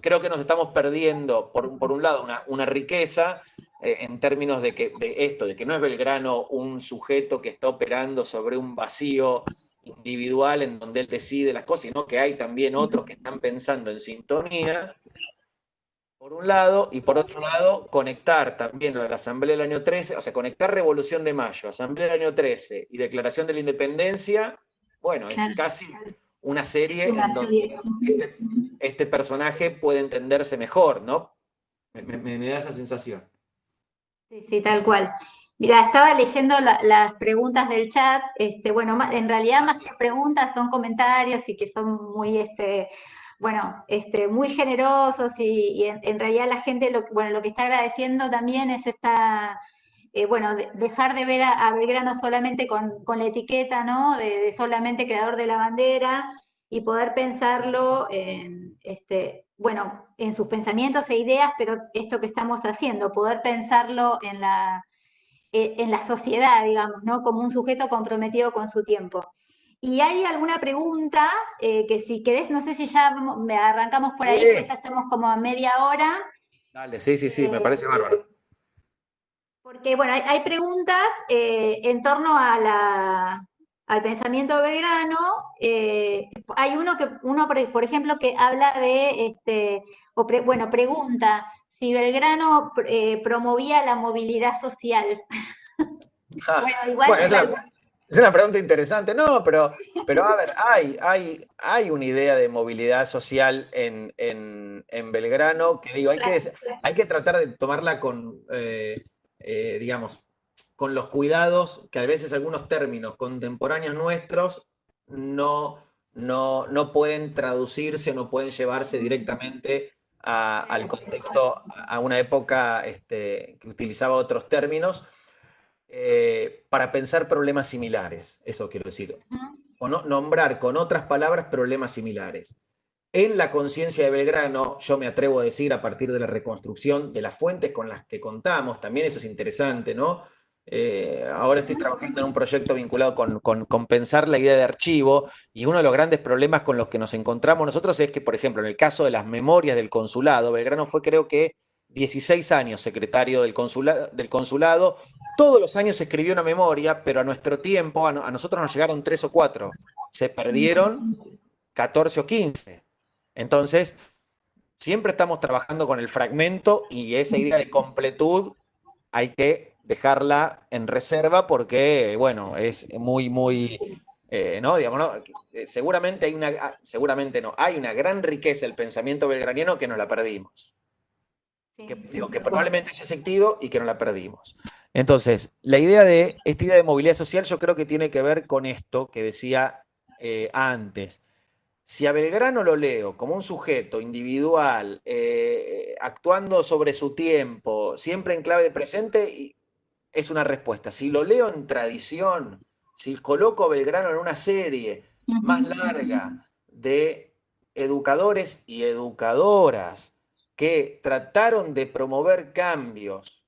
creo que nos estamos perdiendo, por un lado, una riqueza en términos de que no es Belgrano un sujeto que está operando sobre un vacío individual en donde él decide las cosas, sino que hay también otros que están pensando en sintonía, por un lado, y por otro lado, conectar también lo de la Asamblea del año 13, o sea, conectar Revolución de Mayo, Asamblea del año 13 y Declaración de la Independencia, bueno, es casi una serie en donde este personaje puede entenderse mejor, ¿no? Me da esa sensación. Sí, tal cual. Mira, estaba leyendo las preguntas del chat. Bueno, en realidad más que preguntas son comentarios y que son muy, muy generosos y en realidad la gente, lo que está agradeciendo también es dejar de ver a Belgrano solamente con la etiqueta, ¿no? De solamente creador de la bandera y poder pensarlo en sus pensamientos e ideas, pero esto que estamos haciendo, poder pensarlo en la sociedad, digamos, ¿no? Como un sujeto comprometido con su tiempo. ¿Y hay alguna pregunta que si querés, no sé si ya arrancamos por ahí, porque ya estamos como a media hora? Dale, sí, me parece bárbaro. Porque, bueno, hay preguntas en torno al pensamiento de Belgrano. Hay uno, por ejemplo, que habla pregunta si Belgrano promovía la movilidad social. Bueno, igual... es una pregunta interesante. No, pero a ver, hay una idea de movilidad social en Belgrano que digo, hay que tratar de tomarla con, digamos, con los cuidados que a veces algunos términos contemporáneos nuestros no pueden traducirse o no pueden llevarse directamente al contexto, a una época que utilizaba otros términos. Para pensar problemas similares, eso quiero decir. O nombrar con otras palabras problemas similares. En la conciencia de Belgrano, yo me atrevo a decir, a partir de la reconstrucción de las fuentes con las que contamos, también eso es interesante, ¿no? Ahora estoy trabajando en un proyecto vinculado con pensar la idea de archivo, y uno de los grandes problemas con los que nos encontramos nosotros es que, por ejemplo, en el caso de las memorias del consulado, Belgrano fue, creo que, 16 años secretario del consulado. Todos los años se escribió una memoria, pero a nuestro tiempo, a nosotros nos llegaron 3 o 4. Se perdieron 14 o 15. Entonces, siempre estamos trabajando con el fragmento, y esa idea de completud hay que dejarla en reserva porque, bueno, es muy, ¿no? Digamos, ¿no? Seguramente hay una gran riqueza del pensamiento belgraniano que nos la perdimos. Que probablemente haya sentido y que no la perdimos. Entonces, esta idea de movilidad social yo creo que tiene que ver con esto que decía antes. Si a Belgrano lo leo como un sujeto individual, actuando sobre su tiempo, siempre en clave de presente, es una respuesta. Si lo leo en tradición, si coloco a Belgrano en una serie más larga de educadores y educadoras que trataron de promover cambios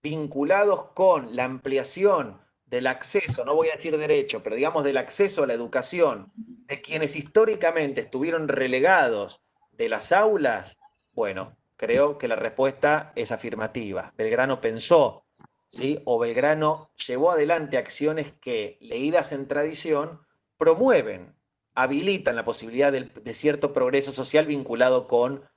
vinculados con la ampliación del acceso, no voy a decir derecho, pero digamos del acceso a la educación de quienes históricamente estuvieron relegados de las aulas, bueno, creo que la respuesta es afirmativa. Belgrano pensó, ¿sí? O Belgrano llevó adelante acciones que, leídas en tradición, promueven, habilitan la posibilidad de cierto progreso social vinculado con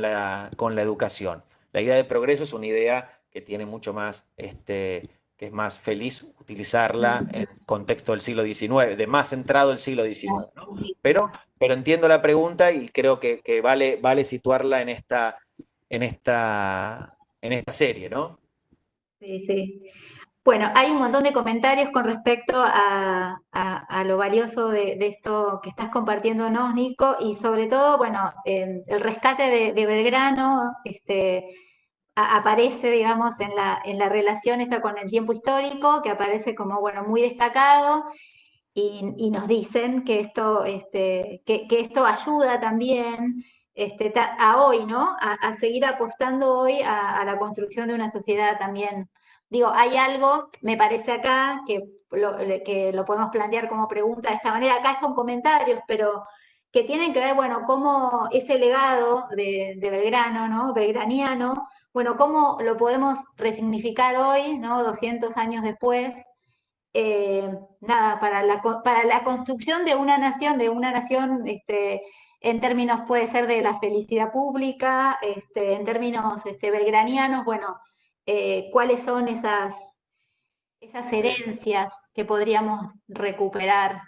la educación. La idea de progreso es una idea que tiene mucho más, que es más feliz utilizarla en contexto del siglo XIX, de más centrado el siglo XIX, ¿no? Pero entiendo la pregunta y creo que vale situarla en esta serie, ¿no? Sí, sí. Bueno, hay un montón de comentarios con respecto a lo valioso de esto que estás compartiéndonos, Nico, y sobre todo, bueno, el rescate de Belgrano aparece, digamos, en la relación esta con el tiempo histórico, que aparece como, bueno, muy destacado, y nos dicen que que esto ayuda también a hoy, ¿no? A seguir apostando hoy a la construcción de una sociedad también. Digo, hay algo, me parece acá, que lo podemos plantear como pregunta de esta manera. Acá son comentarios, pero que tienen que ver, bueno, cómo ese legado de Belgrano, ¿no? Belgraniano, bueno, cómo lo podemos resignificar hoy, ¿no? 200 años después, nada, para la construcción de una nación, en términos puede ser de la felicidad pública, en términos belgranianos, bueno, cuáles son esas herencias que podríamos recuperar.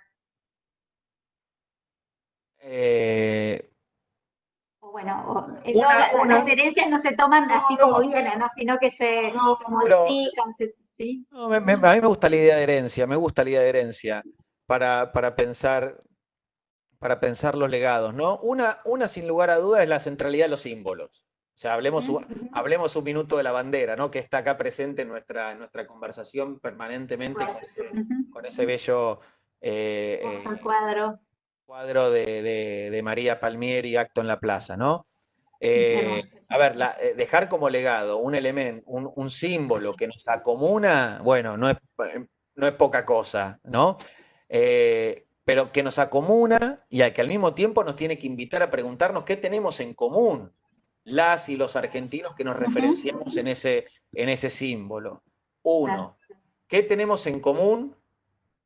O bueno, las herencias no se toman así como vienen, ¿no? Sino que se modifican, ¿sí? No, a mí me gusta la idea de herencia, me gusta la idea de herencia para pensar los legados, ¿no? Una sin lugar a dudas es la centralidad de los símbolos. O sea, hablemos un minuto de la bandera, ¿no? Que está acá presente en nuestra conversación permanentemente con ese bello cuadro de María Palmieri, Acto en la Plaza, ¿no? A ver, dejar como legado un elemento, un símbolo que nos acomuna, bueno, no es poca cosa, ¿no? Pero que nos acomuna y que al mismo tiempo nos tiene que invitar a preguntarnos qué tenemos en común las y los argentinos que nos referenciamos en ese símbolo. Uno, ¿qué tenemos en común?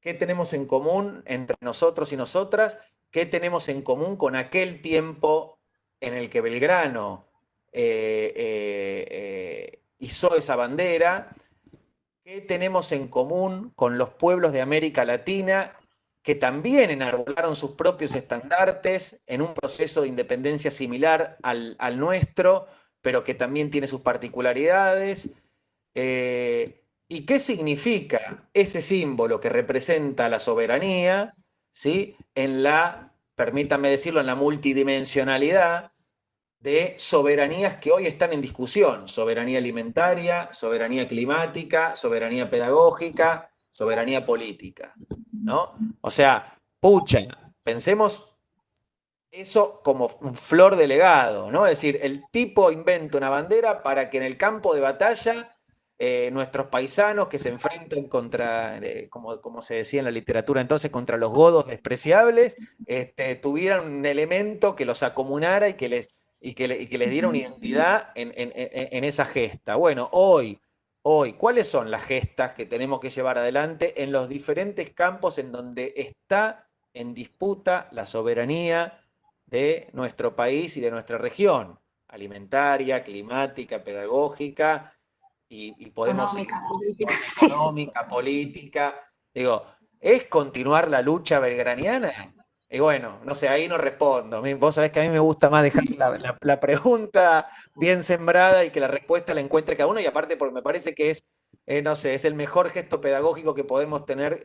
¿Qué tenemos en común entre nosotros y nosotras? ¿Qué tenemos en común con aquel tiempo en el que Belgrano izó esa bandera? ¿Qué tenemos en común con los pueblos de América Latina que también enarbolaron sus propios estandartes en un proceso de independencia similar al nuestro, pero que también tiene sus particularidades? ¿Y qué significa ese símbolo que representa la soberanía, ¿sí? Permítanme decirlo, en la multidimensionalidad de soberanías que hoy están en discusión: soberanía alimentaria, soberanía climática, soberanía pedagógica, soberanía política, ¿no? O sea, pucha, pensemos eso como un flor de legado, ¿no? Es decir, el tipo inventa una bandera para que en el campo de batalla nuestros paisanos que se enfrentan contra, como se decía en la literatura entonces, contra los godos despreciables, tuvieran un elemento que los acomunara y que les diera una identidad en esa gesta. Bueno, hoy, ¿cuáles son las gestas que tenemos que llevar adelante en los diferentes campos en donde está en disputa la soberanía de nuestro país y de nuestra región? Alimentaria, climática, pedagógica, y podemos económica, política. Digo, ¿es continuar la lucha belgraniana? Y bueno, no sé, ahí no respondo. Vos sabés que a mí me gusta más dejar la pregunta bien sembrada y que la respuesta la encuentre cada uno, y aparte porque me parece que es, no sé, es el mejor gesto pedagógico que podemos tener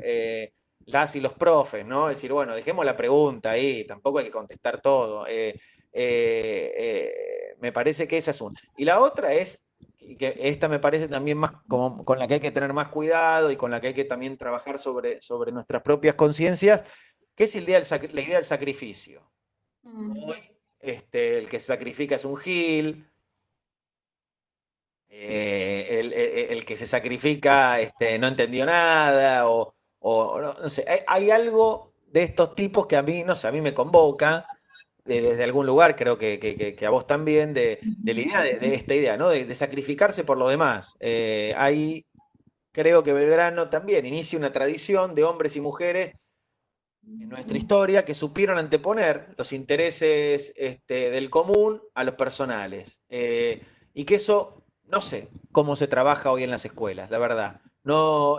las y los profes, ¿no? Es decir, bueno, dejemos la pregunta ahí, tampoco hay que contestar todo. Me parece que esa es una. Y la otra es, y que esta me parece también más con la que hay que tener más cuidado y con la que hay que también trabajar sobre nuestras propias conciencias, que es la idea del sacrificio. Hoy, el que se sacrifica es un gil, el que se sacrifica no entendió nada, o no sé, hay algo de estos tipos que a mí, no sé, a mí me convoca, desde algún lugar, creo que a vos también, de la idea, de esta idea, ¿no? De sacrificarse por lo demás. Ahí creo que Belgrano también inicia una tradición de hombres y mujeres en nuestra historia que supieron anteponer los intereses del común a los personales. Y que eso, no sé cómo se trabaja hoy en las escuelas, la verdad. No,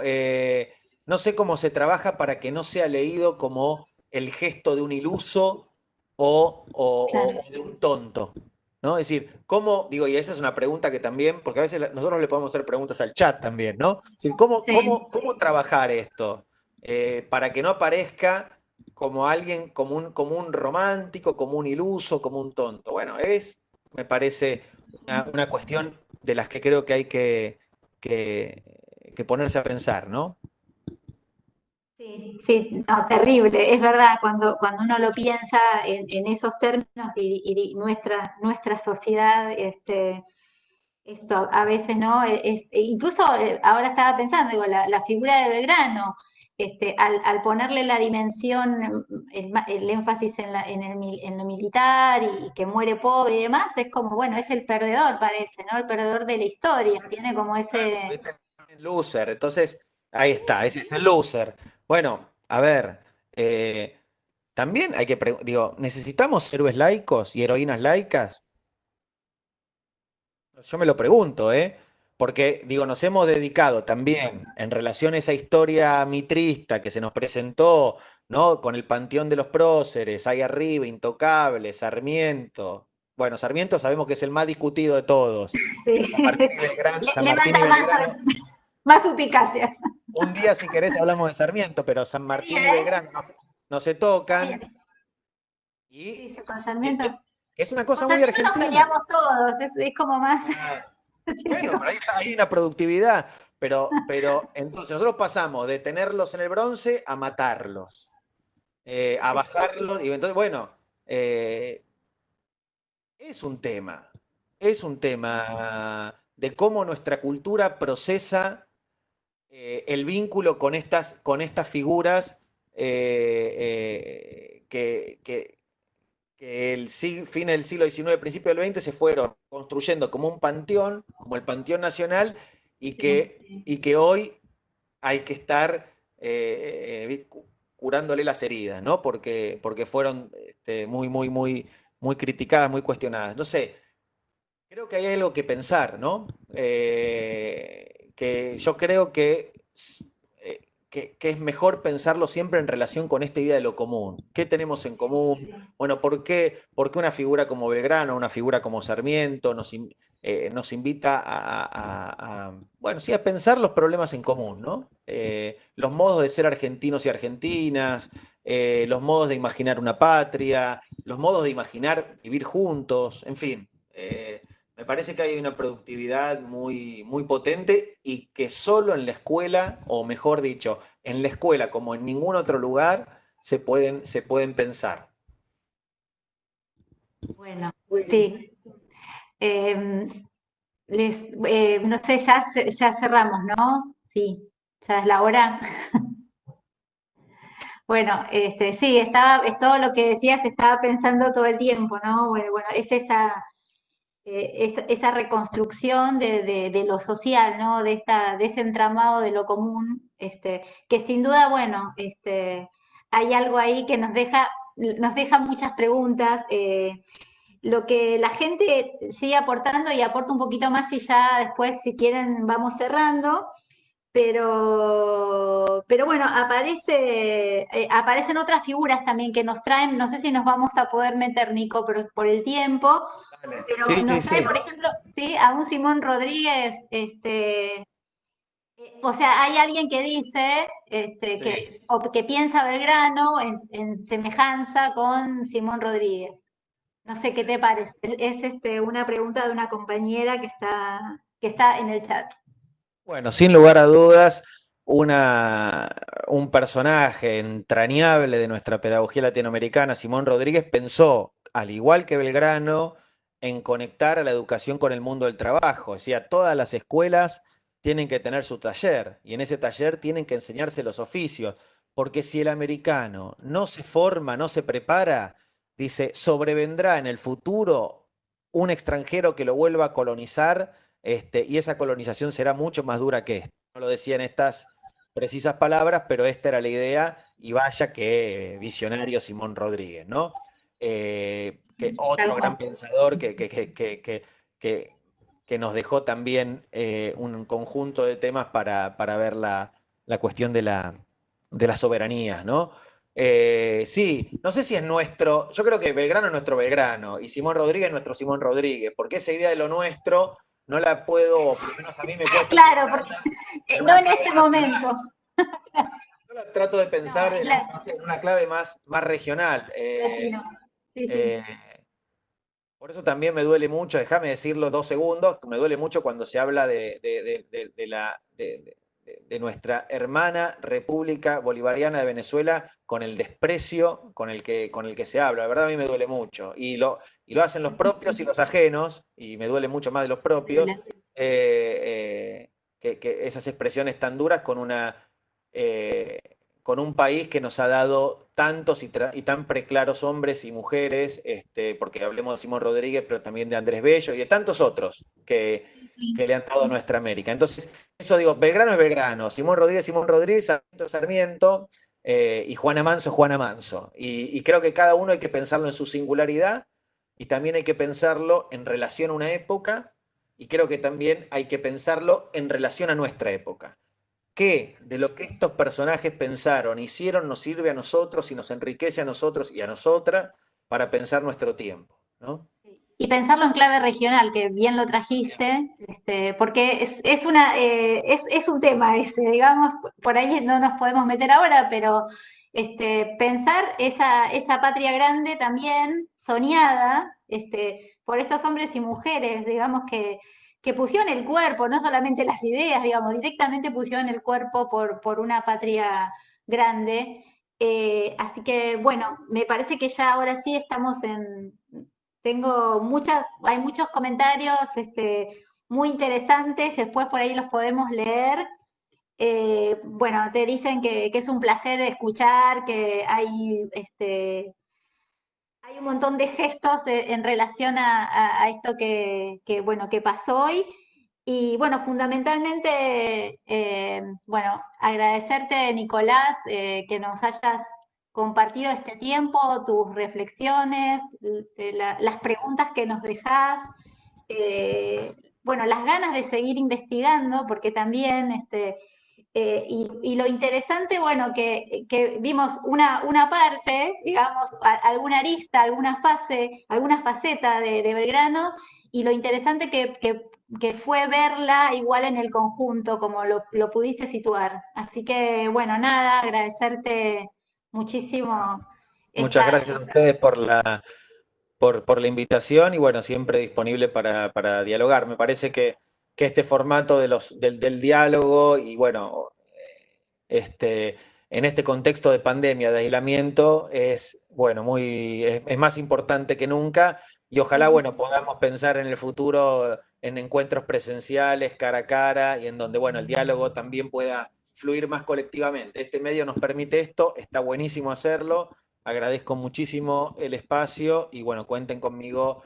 no sé cómo se trabaja para que no sea leído como el gesto de un iluso o de un tonto. ¿No? Es decir, ¿cómo, digo, y esa es una pregunta que también, porque a veces nosotros le podemos hacer preguntas al chat también, ¿no? Es decir, ¿cómo trabajar esto? Para que no aparezca como alguien, como un romántico, como un iluso, como un tonto. Bueno, me parece, una cuestión de las que creo que hay que ponerse a pensar, ¿no? Sí, sí, no, terrible, es verdad, cuando uno lo piensa en esos términos y nuestra sociedad, esto a veces, ¿no? Incluso ahora estaba pensando, digo, la figura de Belgrano, al ponerle la dimensión, el énfasis en lo militar y que muere pobre y demás, es como, bueno, es el perdedor, parece, ¿no? El perdedor de la historia, tiene como ese... Loser, entonces, ahí está, ese es el loser. Bueno, a ver, también hay que, digo, ¿necesitamos héroes laicos y heroínas laicas? Yo me lo pregunto, ¿eh? Porque, digo, nos hemos dedicado también en relación a esa historia mitrista que se nos presentó, ¿no? Con el panteón de los próceres, ahí arriba, Intocable, Sarmiento. Bueno, Sarmiento sabemos que es el más discutido de todos. Sí. San Martín y Belgrano, San Le Martín y manda Belgrano, más suspicacia. un día si querés hablamos de Sarmiento, pero San Martín y ¿Eh? Belgrano no se Está tocan. bien. Y Sí, con Sarmiento. es una Con cosa muy Sarmiento nos argentina. peleamos todos, es como más... Ah, bueno, pero ahí está, hay una productividad. Pero entonces nosotros pasamos de tenerlos en el bronce a matarlos, a bajarlos. Y entonces, bueno, eh, es un tema. Es un tema de cómo nuestra cultura procesa el vínculo con estas figuras que fin del siglo XIX, principio del XX, se fueron construyendo como un panteón, como el Panteón Nacional, y que hoy hay que estar curándole las heridas, ¿no? Porque fueron muy criticadas, muy cuestionadas. No sé, creo que hay algo que pensar, ¿no? Que yo creo que es mejor pensarlo siempre en relación con esta idea de lo común. ¿Qué tenemos en común? Bueno, por qué una figura como Belgrano, una figura como Sarmiento nos invita bueno, sí, a pensar los problemas en común, ¿no? Los modos de ser argentinos y argentinas, los modos de imaginar una patria, los modos de imaginar vivir juntos, en fin. Me parece que hay una productividad muy potente y que solo en la escuela, o mejor dicho, en la escuela como en ningún otro lugar, se pueden pensar. Bueno, sí. Eh, no sé, ya cerramos, ¿no? Sí, ya es la hora. Bueno, sí, es todo lo que decías, estaba pensando todo el tiempo, ¿no? Bueno, es esa reconstrucción de lo social, ¿no? De ese entramado de lo común, que sin duda, bueno, hay algo ahí que nos deja muchas preguntas. Lo que la gente sigue aportando y aporta un poquito más y ya después, si quieren, vamos cerrando. Pero bueno, aparecen otras figuras también que nos traen, no sé si nos vamos a poder meter, Nico, por el tiempo, Dale. pero Sí, sí, nos trae, sí. por ejemplo, sí, a un Simón Rodríguez, o sea, hay alguien que dice Sí. que piensa Belgrano en semejanza con Simón Rodríguez. No sé qué te parece. Es una pregunta de una compañera que está en el chat. Bueno, sin lugar a dudas, un personaje entrañable de nuestra pedagogía latinoamericana, Simón Rodríguez, pensó, al igual que Belgrano, en conectar a la educación con el mundo del trabajo. Decía, todas las escuelas tienen que tener su taller y en ese taller tienen que enseñarse los oficios, porque si el americano no se forma, no se prepara, dice, sobrevendrá en el futuro un extranjero que lo vuelva a colonizar, y esa colonización será mucho más dura que esta. No lo decía en estas precisas palabras, pero esta era la idea, y vaya que visionario Simón Rodríguez, ¿no? Que otro gran pensador que nos dejó también un conjunto de temas para ver la cuestión de la soberanía, ¿no? Sí, no sé si es nuestro, yo creo que Belgrano es nuestro Belgrano y Simón Rodríguez es nuestro Simón Rodríguez, porque esa idea de lo nuestro no la puedo, por lo menos a mí me cuesta. Claro, porque no en este momento. Yo la trato de pensar en una clave más regional. Sí, sí. Por eso también me duele mucho, déjame decirlo 2 segundos, me duele mucho cuando se habla de nuestra hermana República Bolivariana de Venezuela con el desprecio con el que se habla. La verdad a mí me duele mucho. Y lo hacen los propios y los ajenos, y me duele mucho más de los propios, que esas expresiones tan duras con un país que nos ha dado tantos y tan preclaros hombres y mujeres, porque hablemos de Simón Rodríguez, pero también de Andrés Bello y de tantos otros que le han dado a nuestra América. Entonces, eso digo, Belgrano es Belgrano, Simón Rodríguez, Sarmiento, Sarmiento, y Juana Manso, Juana Manso. Y creo que cada uno hay que pensarlo en su singularidad, y también hay que pensarlo en relación a una época, y creo que también hay que pensarlo en relación a nuestra época. ¿Qué de lo que estos personajes pensaron, hicieron, nos sirve a nosotros y nos enriquece a nosotros y a nosotras para pensar nuestro tiempo, ¿no? Y pensarlo en clave regional, que bien lo trajiste, porque es un tema ese, digamos, por ahí no nos podemos meter ahora, pero pensar esa patria grande también soñada por estos hombres y mujeres, digamos, que pusieron el cuerpo, no solamente las ideas, digamos, directamente pusieron el cuerpo por una patria grande. Así que, bueno, me parece que ya ahora sí estamos hay muchos comentarios muy interesantes, después por ahí los podemos leer. Bueno, te dicen que es un placer escuchar, que hay un montón de gestos en relación a esto bueno, que pasó hoy. Y bueno, fundamentalmente, bueno, agradecerte, Nicolás, que nos hayas compartido este tiempo, tus reflexiones, las preguntas que nos dejás, bueno, las ganas de seguir investigando, porque también, y lo interesante, bueno, que vimos una parte, digamos, alguna arista, alguna faceta de Belgrano, y lo interesante que fue verla igual en el conjunto, como lo pudiste situar. Así que, bueno, nada, agradecerte muchísimo. Muchas gracias a ustedes por la invitación, y bueno, siempre disponible para dialogar. Me parece que este formato del diálogo, y bueno, en este contexto de pandemia, de aislamiento, es más importante que nunca, y ojalá, bueno, podamos pensar en el futuro en encuentros presenciales, cara a cara, y en donde, bueno, el diálogo también pueda fluir más colectivamente. Este medio nos permite esto, está buenísimo hacerlo. Agradezco muchísimo el espacio, y bueno, cuenten conmigo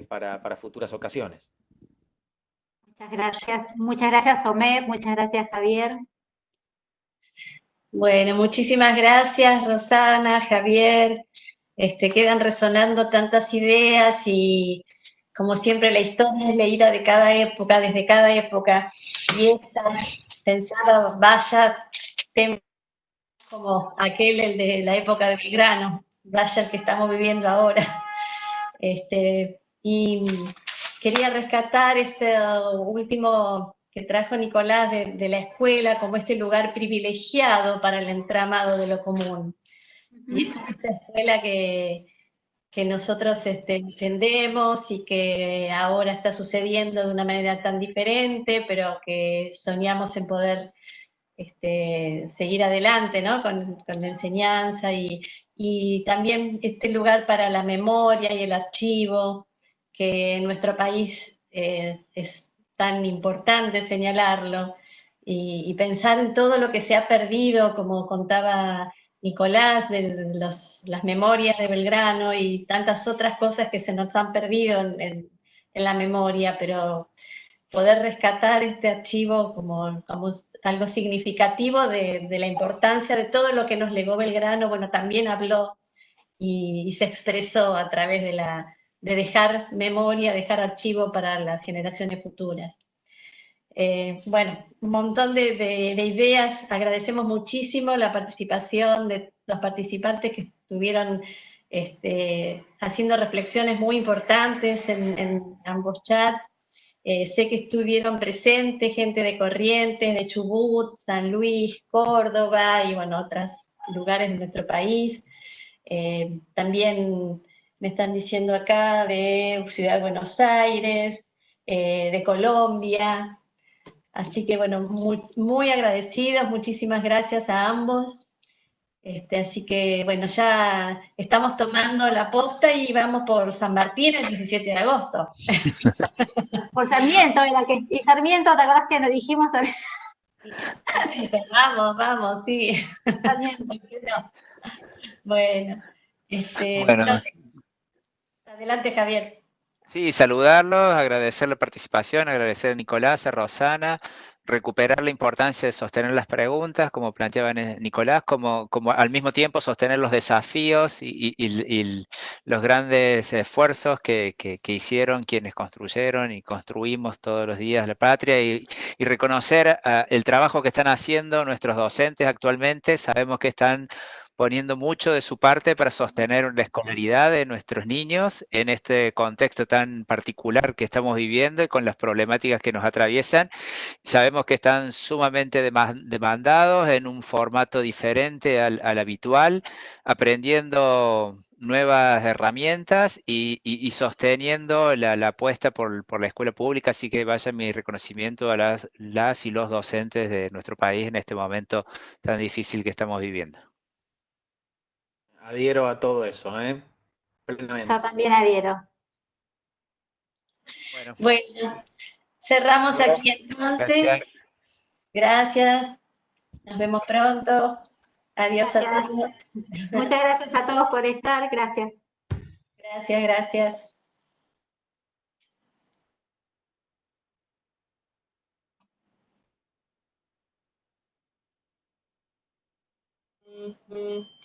para futuras ocasiones. Muchas gracias, Omep, muchas gracias, Javier. Bueno, muchísimas gracias, Rosana, Javier. Quedan resonando tantas ideas, y como siempre la historia es leída de cada época, desde cada época, y esta pensaba, vaya tema como aquel, el de la época de Belgrano, vaya el que estamos viviendo ahora. Y quería rescatar este último que trajo Nicolás de la escuela como este lugar privilegiado para el entramado de lo común. Y esta escuela que nosotros defendemos, y que ahora está sucediendo de una manera tan diferente, pero que soñamos en poder seguir adelante, ¿no? con la enseñanza, y también este lugar para la memoria y el archivo, que en nuestro país es tan importante señalarlo, y pensar en todo lo que se ha perdido, como contaba Nicolás, de las memorias de Belgrano y tantas otras cosas que se nos han perdido en la memoria, pero poder rescatar este archivo como algo significativo de la importancia de todo lo que nos legó Belgrano, bueno, también habló y se expresó a través de dejar memoria, dejar archivo para las generaciones futuras. Bueno, un montón de ideas. Agradecemos muchísimo la participación de los participantes que estuvieron haciendo reflexiones muy importantes en ambos chats. Sé que estuvieron presentes gente de Corrientes, de Chubut, San Luis, Córdoba y bueno, otros lugares de nuestro país. También me están diciendo acá de Ciudad de Buenos Aires, de Colombia. Así que bueno, muy, muy agradecidos, muchísimas gracias a ambos. Así que bueno, ya estamos tomando la posta y vamos por San Martín el 17 de agosto. Por Sarmiento era que, y Sarmiento, ¿te acordás que nos dijimos? Vamos, vamos, sí. Sarmiento. No. Bueno, Bueno, adelante Javier. sí, saludarlos, agradecer la participación, agradecer a Nicolás, a Rosana, recuperar la importancia de sostener las preguntas, como planteaba Nicolás, como al mismo tiempo sostener los desafíos y los grandes esfuerzos que hicieron quienes construyeron y construimos todos los días la patria y reconocer el trabajo que están haciendo nuestros docentes actualmente. Sabemos que están poniendo mucho de su parte para sostener la escolaridad de nuestros niños en este contexto tan particular que estamos viviendo y con las problemáticas que nos atraviesan. Sabemos que están sumamente demandados en un formato diferente al habitual, aprendiendo nuevas herramientas y sosteniendo la apuesta por la escuela pública, así que vaya mi reconocimiento a las y los docentes de nuestro país en este momento tan difícil que estamos viviendo. Adhiero a todo eso, plenamente. Yo también adhiero. Bueno, cerramos aquí entonces. Gracias. Nos vemos pronto. Adiós a todos. Muchas gracias a todos por estar. Gracias. Gracias, gracias. Mm-hmm.